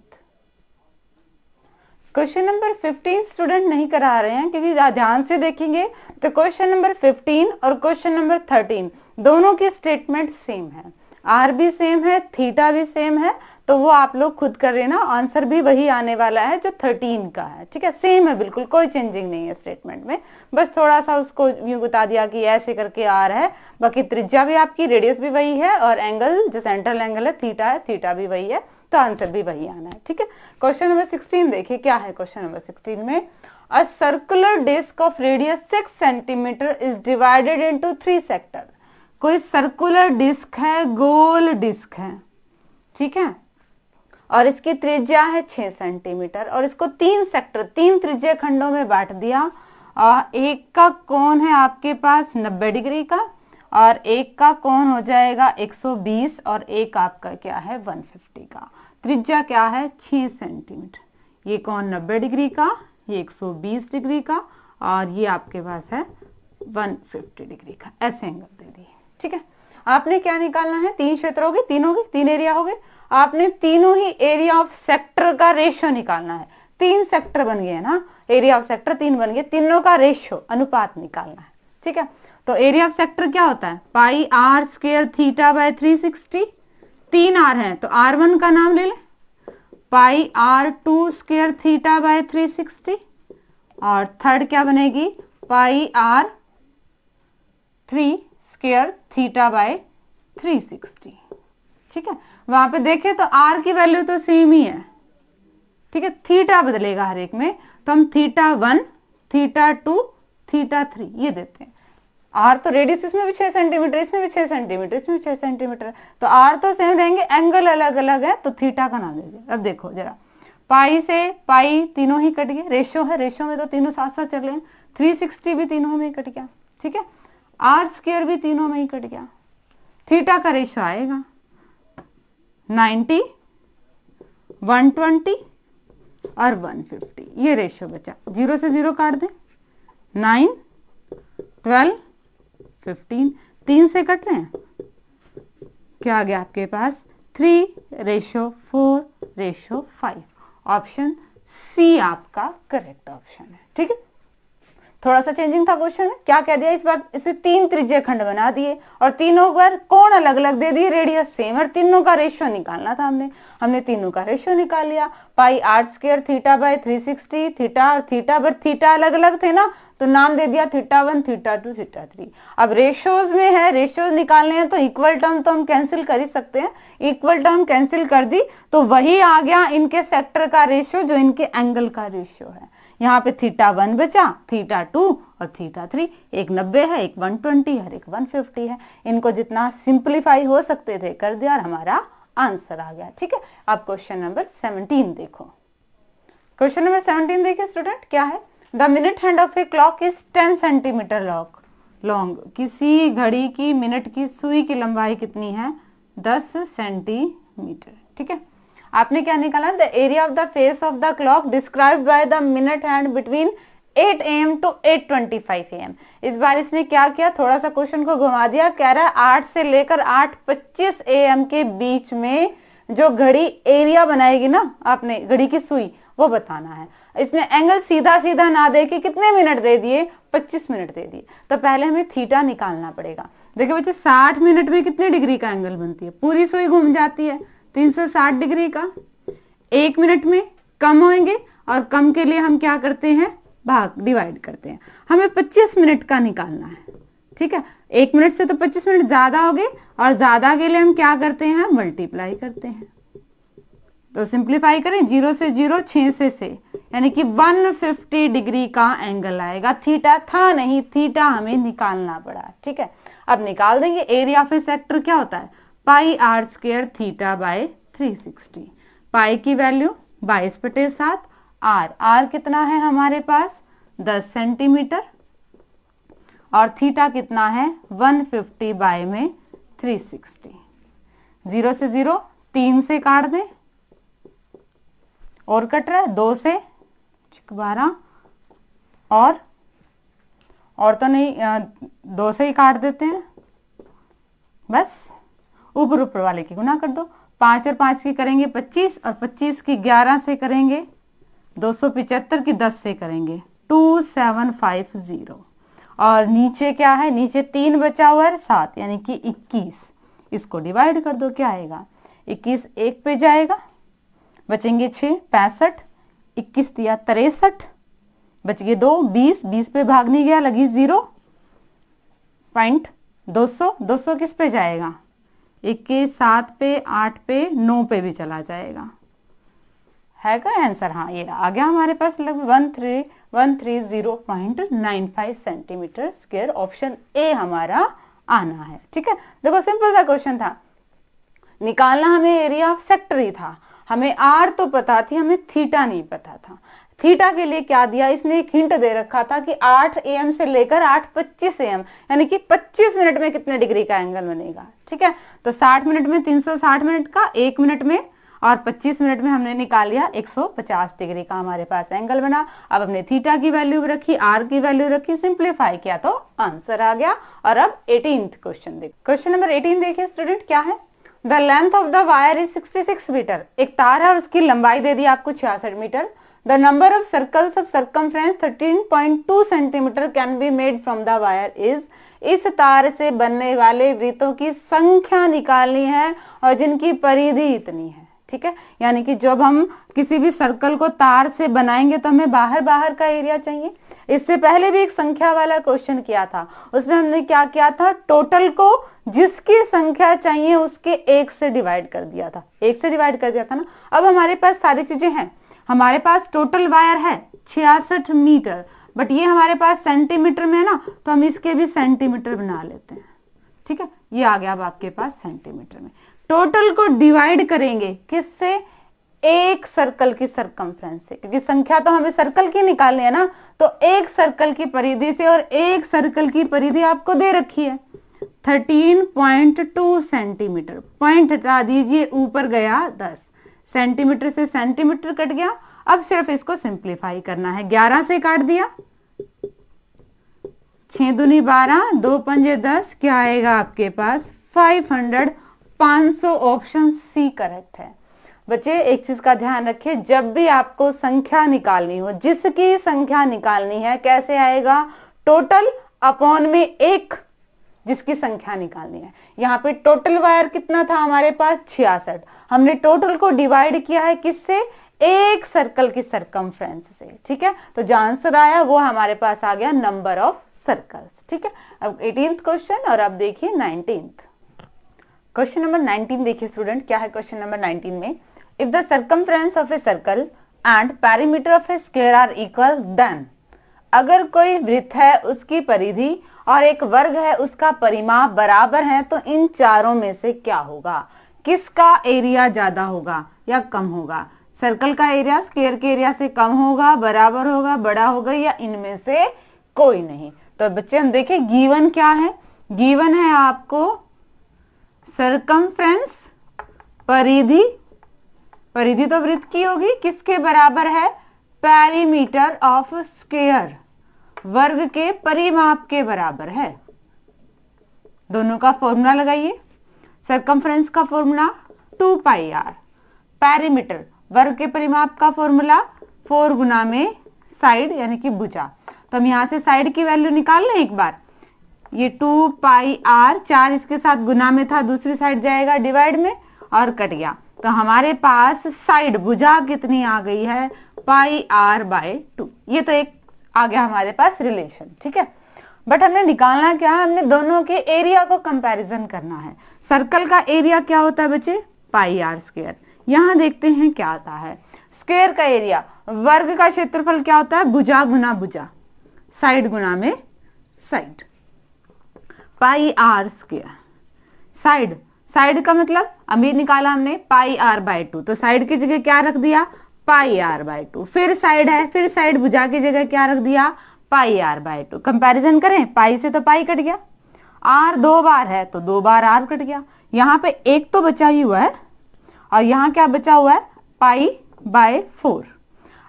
क्वेश्चन नंबर 15 स्टूडेंट नहीं करा रहे हैं क्योंकि ध्यान से देखेंगे तो क्वेश्चन नंबर 15 और क्वेश्चन नंबर 13 दोनों की स्टेटमेंट सेम है, आर भी सेम है, थीटा भी सेम है, तो वो आप लोग खुद कर रहे ना, आंसर भी वही आने वाला है जो 13 का है, ठीक है। सेम है बिल्कुल, कोई चेंजिंग नहीं है स्टेटमेंट में, बस थोड़ा सा उसको यूं बता दिया कि ऐसे करके आर है, बाकी त्रिज्या भी आपकी, रेडियस भी वही है, और एंगल जो सेंट्रल एंगल है थीटा है, थीटा भी वही है, तो आंसर भी वही आना है, ठीक है। क्वेश्चन नंबर 16 देखिए क्या है। क्वेश्चन नंबर 16 में A circular disc of radius 6 centimeter is divided into 3 sector. कोई सर्कुलर डिस्क है, गोल डिस्क है, ठीक है, और इसकी त्रिज्या है 6 सेंटीमीटर और इसको 3 सेक्टर, 3 त्रिज्या खंडों में बांट दिया। और एक का कोण है आपके पास 90 डिग्री का और एक का कोण हो जाएगा 120 और एक आपका क्या है 150 का। त्रिज्या क्या है 6 सेंटीमीटर, ये कोण 90 डिग्री का, ये 120 डिग्री का और ये आपके पास है 150 डिग्री का। ऐसे एंगल दे दिए, ठीक है। आपने क्या निकालना है, 3 क्षेत्र हो गए, 3 एरिया हो गए, आपने तीनों ही एरिया ऑफ सेक्टर का रेशियो निकालना है। 3 सेक्टर बन गए ना, एरिया ऑफ सेक्टर 3 बन गए, तीनों का रेशियो अनुपात निकालना है, ठीक है। तो एरिया ऑफ सेक्टर क्या होता है, pi r square theta by 360, 3 r है तो R1 का नाम ले लें, पाई R2 स्क्वायर थीटा बाय 360 और थर्ड क्या बनेगी पाई R3 स्क्वायर थीटा बाय 360, ठीक है। वहां पे देखें तो R की वैल्यू तो सेम ही है, ठीक है, थीटा बदलेगा हर एक में, तो हम थीटा 1, थीटा 2, थीटा 3 ये देते हैं। आर तो रेडियस इसमें भी 6 सेंटीमीटर, इसमें भी 6 सेंटीमीटर, इसमें भी 6 सेंटीमीटर, तो आर तो सेम रहेंगे, एंगल अलग अलग है तो थीटा का नाम दे दिया। अब देखो जरा, पाई से पाई तीनों ही कट गए, रेशियो है, रेशियो में तो तीनों साथ साथ चल रहे हैं, 360 भी तीनों में ही कट गया, ठीक है, आर स्क्वायर भी तीनों में ही कट गया, थीटा का रेशियो आएगा 90, 120 और 150, ये रेशियो बचा, 0 से 0 काट दें, 9, 12, 15, 3 से कट रहे हैं, क्या आ गया आपके पास 3:4:5। ऑप्शन सी आपका करेक्ट ऑप्शन है, ठीक है। थोड़ा सा चेंजिंग था क्वेश्चन में, क्या कह दिया इस बार, इसे 3 त्रिज्य खंड बना दिए और तीनों पर कोण अलग अलग दे दिए, रेडियस सेम, और तीनों का रेशियो निकालना था हमने तीनों का रेशियो निकाल लिया। Pi r square theta by 360, theta और थीटा, पर थीटा अलग अलग थे ना तो नाम दे दिया थीटा 1, थीटा 2, थीटा 3। अब रेशियोज में है, रेशियोज निकालने हैं तो इक्वल टर्म तो हम कैंसिल कर ही सकते हैं, इक्वल टर्म कैंसिल कर दी तो वही आ गया इनके सेक्टर का रेशियो जो इनके एंगल का रेशियो है। यहाँ पे थीटा 1 बचा, थीटा 2 और थीटा 3, एक 90 है, एक 120 है, एक 150 है। इनको जितना सिंप्लीफाई हो सकते थे कर दिया और हमारा आंसर आ गया, ठीक है। अब क्वेश्चन नंबर 17 देखो, क्वेश्चन नंबर 17 देखिए स्टूडेंट, क्या है, the minute hand of a clock is 10 centimetre long. किसी घड़ी की मिनट की सुई की लंबाई कितनी है 10 सेंटीमीटर, ठीक है। आपने क्या निकाला, the area of the face of the clock described by the minute hand between 8 AM to 8:25 AM। इस बार इसने क्या किया, थोड़ा सा क्वेश्चन को घुमा दिया, कह रहा है 8 से लेकर 8:25 AM के बीच में जो घड़ी एरिया बनाएगी ना, आपने घड़ी की सुई वो बताना है। इसने एंगल सीधा सीधा ना दे के कितने मिनट दे दिए, 25 मिनट दे दिए, तो पहले हमें थीटा निकालना पड़ेगा। देखिए बच्चे 60 मिनट में कितने डिग्री का एंगल बनती है, पूरी सुई घूम जाती है 360 डिग्री का, 1 मिनट में कम होंगे और कम के लिए हम क्या करते हैं, भाग डिवाइड करते हैं। हमें 25 मिनट का निकालना है, ठीक है, 1 मिनट से तो 25 मिनट ज्यादा हो गए और ज्यादा के लिए हम क्या करते हैं, मल्टीप्लाई करते हैं। तो सिंप्लीफाई करें, 0 से 0, 6 से यानी कि 150 डिग्री का एंगल आएगा। थीटा था नहीं, थीटा हमें निकालना पड़ा, ठीक है। अब निकाल देंगे, एरिया ऑफ ए सेक्टर क्या होता है, pi r square theta by 360। पाई की वैल्यू 22/7, आर कितना है हमारे पास 10 सेंटीमीटर और थीटा कितना है 150 बाय में 360। 0 से 0, 3 से काट दें और कट रहा है 2 से 12 और तो नहीं, 2 से ही काट देते हैं, बस ऊपर वाले की गुना कर दो, 5 और 5 की करेंगे 25 और 25 की 11 से करेंगे 275 की 10 से करेंगे 2750 और नीचे क्या है, नीचे 3 बचा हुआ है 7 यानी कि 21। इसको डिवाइड कर दो, क्या आएगा 21 1 पे जाएगा, बचेंगे 6 65, 21 दिया 63, बच गए 2 20, 20 पे भाग नहीं गया, लगी 0.200 किस पे जाएगा, 21 7 पे 8 पे 9 पे भी चला जाएगा, है क्या आंसर, हाँ ये आ गया हमारे पास लगभग 130.95 सेंटीमीटर स्क्वायर। ऑप्शन ए हमारा आना है। ठीक है, देखो सिंपल सा क्वेश्चन था, निकालना हमें एरिया ऑफ सेक्टर ही था, हमें आर तो पता थी, हमें थीटा नहीं पता था। थीटा के लिए क्या दिया, इसने एक हिंट दे रखा था कि 8 AM से लेकर 8:25 AM, यानी कि 25 मिनट में कितने डिग्री का एंगल बनेगा। ठीक है, तो 60 मिनट में 360 मिनट का, 1 मिनट में और 25 मिनट में हमने निकाल लिया 150 डिग्री का हमारे पास एंगल बना। अब हमने थीटा की वैल्यू रखी, आर की वैल्यू रखी, सिंप्लीफाई किया तो आंसर आ गया। और अब 18th क्वेश्चन देखिए। क्वेश्चन नंबर 18 देखिए स्टूडेंट, क्या है, the length of the wire is 66 metre. एक तार है और उसकी लंबाई दे दी आपको 66 metre. The number of circles of circumference 13.2 centimetre can be made from the wire is. इस तार से बनने वाले वृत्तों की संख्या निकालनी है और जिनकी परिधि इतनी है। ठीक है, यानी कि जब हम किसी भी सर्कल को तार से बनाएंगे तो हमें बाहर बाहर का एरिया चाहिए। इससे पहले भी एक संख्या वाला क्वेश्चन किया था, उसमें हमने क्या किया था, टोटल को जिसकी संख्या चाहिए उसके 1 से डिवाइड कर दिया था, 1 से डिवाइड कर दिया था ना। अब हमारे पास सारी चीजें हैं, हमारे पास टोटल वायर है 66 मीटर, बट ये हमारे पास सेंटीमीटर में है ना, तो हम इसके भी सेंटीमीटर बना लेते हैं। ठीक है, ये आ गया अब आपके पास सेंटीमीटर में। टोटल को डिवाइड करेंगे किससे, एक सर्कल की सरकमफ्रेंस से, क्योंकि संख्या तो हमें सर्कल की निकालनी है ना, तो एक सर्कल की परिधि से, और एक सर्कल की परिधि आपको दे रखी है 13.2 सेंटीमीटर। पॉइंट हटा दीजिए, ऊपर गया 10, सेंटीमीटर से सेंटीमीटर कट गया। अब सिर्फ इसको सिंप्लीफाई करना है, 11 से काट दिया, 6 दूनी 12, 2 पंजे 10, क्या आएगा आपके पास 500, 500। ऑप्शन सी करेक्ट है। बच्चे एक चीज का ध्यान रखिए, जब भी आपको संख्या निकालनी हो, जिसकी संख्या निकालनी है, कैसे आएगा, टोटल अपॉन में एक जिसकी संख्या निकालनी है। यहाँ पे टोटल वायर कितना था हमारे पास 66, हमने टोटल को डिवाइड किया है किससे, एक सर्कल की सरकमफ्रेंस से। ठीक है, तो जो आंसर आया वो हमारे पास आ गया नंबर ऑफ सर्कल्स। ठीक है, अब 18th क्वेश्चन, और अब देखिए 19th क्वेश्चन। नंबर 19 देखिए स्टूडेंट, क्या है क्वेश्चन नंबर 19 में, if the circumference of a circle and perimeter of a square are equal then. अगर कोई वृत्त है उसकी परिधि और एक वर्ग है उसका परिमाप बराबर है, तो इन चारों में से क्या होगा, किसका एरिया ज्यादा होगा या कम होगा। सर्कल का एरिया स्क्वायर के एरिया से कम होगा, बराबर होगा, बड़ा होगा, या इनमें से कोई नहीं। तो बच्चे हम देखें गिवन क्या है, गिवन है आपको सर्कमफ्रेंस, परिधि, परिधि तो वृत्त की होगी, किसके बराबर है, पेरीमीटर ऑफ स्क्वायर, वर्ग के परिमाप के बराबर है। दोनों का फॉर्मूला लगाइए, सर्कमफ्रेंस का फॉर्मूला 2 पाई r, पेरीमीटर वर्ग के परिमाप का फॉर्मूला 4 गुना में साइड यानी कि भुजा। तो हम यहां से साइड की वैल्यू निकाल लें एक बार, ये 2 पाई r, 4 इसके साथ गुना में था, दूसरी साइड जाएगा डिवाइड में और कट गया। तो हमारे पास साइड भुजा कितनी आ गई है, पाई r/2। ये तो एक आ गया हमारे पास रिलेशन। ठीक है, बट हमने निकालना क्या है, हमने दोनों के एरिया को कंपैरिजन करना है। सर्कल का एरिया क्या होता है बच्चे, पाई r स्क्वायर। यहां देखते हैं क्या आता है, स्क्वायर का एरिया, वर्ग का क्षेत्रफल क्या होता है, भुजा गुना भुजा, साइड गुना में साइड, पाई r स्क्वायर। साइड, साइड का मतलब अभी निकाला हमने पाई r/2, तो साइड की जगह क्या रख दिया, पाई r/2। फिर साइड है, फिर साइड भुजा की जगह क्या रख दिया, पाई r/2। कंपैरिजन करें, पाई से तो पाई कट गया, r 2 बार है तो 2 बार r कट गया, यहाँ पे एक तो बचा ही हुआ है और यहाँ क्या बचा हुआ है, पाई/4।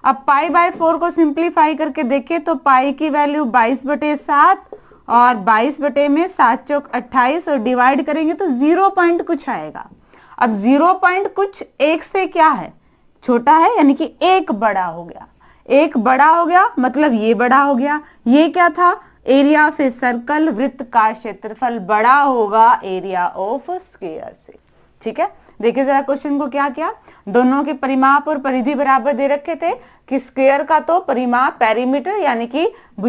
अब पाई/4 को सिंप्लीफाई करके देखें तो पाई की वैल्यू 22/7 और 22 में 7 चौक 28 और डिवाइड करेंगे तो 0 पॉइंट कुछ आएगा। अब 0 पॉइंट कुछ एक से क्या है, छोटा है, यानी कि एक बड़ा हो गया, एक बड़ा हो गया मतलब ये बड़ा हो गया। ये क्या था, एरिया ऑफ ए सर्कल, वृत्त का क्षेत्रफल बड़ा होगा एरिया ऑफ स्क्वायर से। ठीक है, देखिए जरा क्वेश्चन को क्या किया, दोनों के परिमाप और परिधि बराबर दे रखे थे कि स्क्वायर का तो परिमाप पेरीमीटर यानी कि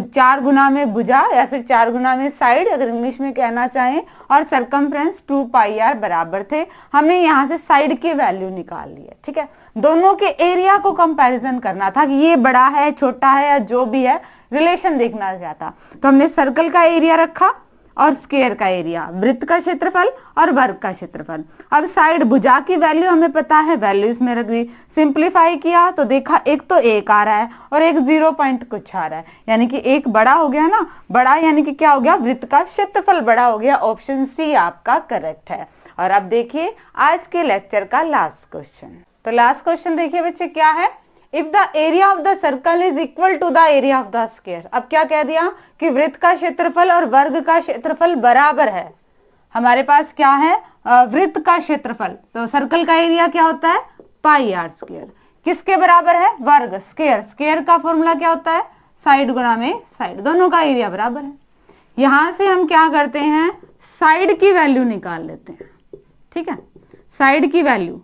4 गुना में भुजा या फिर 4 गुना में साइड अगर इंग्लिश में कहना चाहें, और सरकमफ्रेंस 2 पाई आर बराबर थे। हमने यहाँ से साइड की वैल्यू निकाल ली है। ठीक है, दोनों के एरिया को कंपैरिजन करना था कि ये बड़ा है छोटा है या जो भी है, रिलेशन देखना क्या था। तो हमने सर्कल का एरिया रखा और स्क्वायर का एरिया, वृत्त का क्षेत्रफल और वर्ग का क्षेत्रफल। अब साइड भुजा की वैल्यू हमें पता है, वैल्यू इसमें रख दी, सिंप्लीफाई किया तो देखा एक तो 1 आ रहा है और एक 0 पॉइंट कुछ आ रहा है, यानी कि एक बड़ा हो गया ना, बड़ा यानी कि क्या हो गया, वृत्त का क्षेत्रफल बड़ा हो गया। ऑप्शन सी आपका करेक्ट है। और अब देखिए आज के लेक्चर का लास्ट क्वेश्चन। तो लास्ट क्वेश्चन देखिए बच्चे क्या है, if the area of the circle is equal to the area of the square. अब क्या कह दिया कि वृत्त का क्षेत्रफल और वर्ग का क्षेत्रफल बराबर है। हमारे पास क्या है, वृत्त का क्षेत्रफल, तो सर्कल का एरिया क्या होता है, पाई आर स्क्वायर, किसके बराबर है, वर्ग, स्क्वायर, स्क्वायर का फॉर्मूला क्या होता है, साइड गुना में साइड, दोनों का एरिया बराबर है। यहां से हम क्या करते हैं, साइड की वैल्यू निकाल लेते हैं। ठीक है, साइड की वैल्यू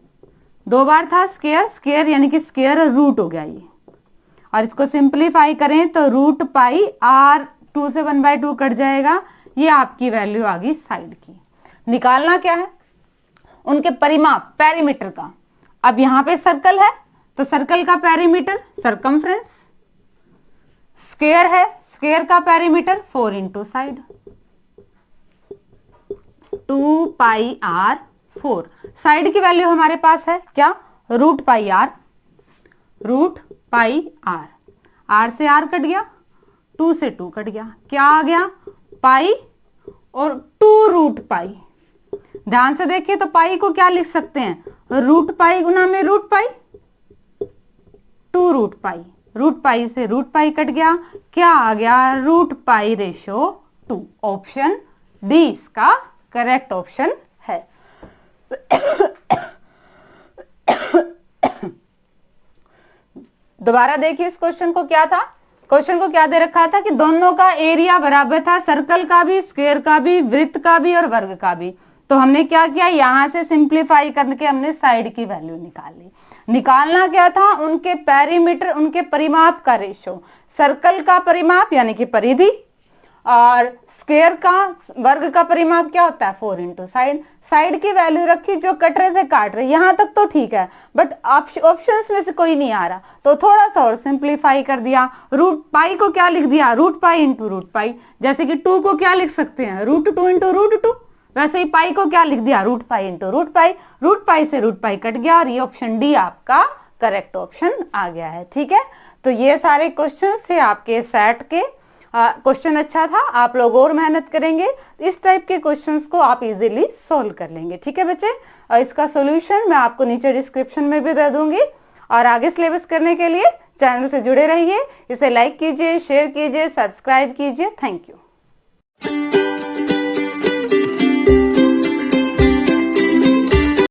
2 बार था स्क्वायर, स्क्वायर यानी कि स्क्वायर रूट हो गया ये, और इसको सिंप्लीफाई करें तो रूट पाई आर, 2 से 1/2 कट जाएगा, ये आपकी वैल्यू आ गई साइड की। निकालना क्या है, उनके परिमाप पेरीमीटर का। अब यहां पे सर्कल है तो सर्कल का पेरीमीटर सरकमफ्रेंस, स्क्वायर है, स्क्वायर का perimeter 4 into side, 2 pi r 4। Side की वैल्यू हमारे पास है क्या, root pi r, root pi r, r से आर कट गया, 2 से 2 कट गया, क्या आ गया, पाई और 2 रूट पाई। ध्यान से देखिए तो पाई को क्या लिख सकते हैं, रूट पाई गुना में root pi, 2 root pi, root pi से रूट पाई कट गया, क्या आ गया, root pi ratio 2। Option D इसका करेक्ट ऑप्शन है। दोबारा देखिए इस क्वेश्चन को क्या था, क्वेश्चन को क्या दे रखा था कि दोनों का एरिया बराबर था, सर्कल का भी, स्क्वायर का भी, वृत्त का भी और वर्ग का भी। तो हमने क्या किया, यहां से सिंप्लीफाई करके हमने साइड की वैल्यू निकाल ली। निकालना क्या था, उनके पेरीमीटर, उनके परिमाप का रेशो, सर्कल का परिमाप यानी कि परिधि, और स्क्वायर का वर्ग का परिमाप क्या होता है, 4 इंटू साइड। साइड की वैल्यू रखी जो कटरे से काट रहे, यहां तक तो ठीक है, बट ऑप्शंस में से कोई नहीं आ रहा तो थोड़ा सा और सिंप्लीफाई कर दिया। रूट पाई को क्या लिख दिया, root pi into root pi, जैसे कि 2 को क्या लिख सकते हैं, रूट 2 इंटू रूट 2, वैसे ही पाई को क्या लिख दिया, root pi into root pi, root pi से रूट पाई कट गया, और ये ऑप्शन डी आपका करेक्ट ऑप्शन आ गया है। ठीक है, तो ये सारे क्वेश्चन थे आपके सेट के। क्वेश्चन अच्छा था, आप लोग और मेहनत करेंगे इस टाइप के क्वेश्चंस को आप इजीली सोल्व कर लेंगे। ठीक है बच्चे, और इसका सॉल्यूशन मैं आपको नीचे डिस्क्रिप्शन में भी दे दूंगी। और आगे सिलेबस करने के लिए चैनल से जुड़े रहिए, इसे लाइक कीजिए, शेयर कीजिए, सब्सक्राइब कीजिए। Thank you.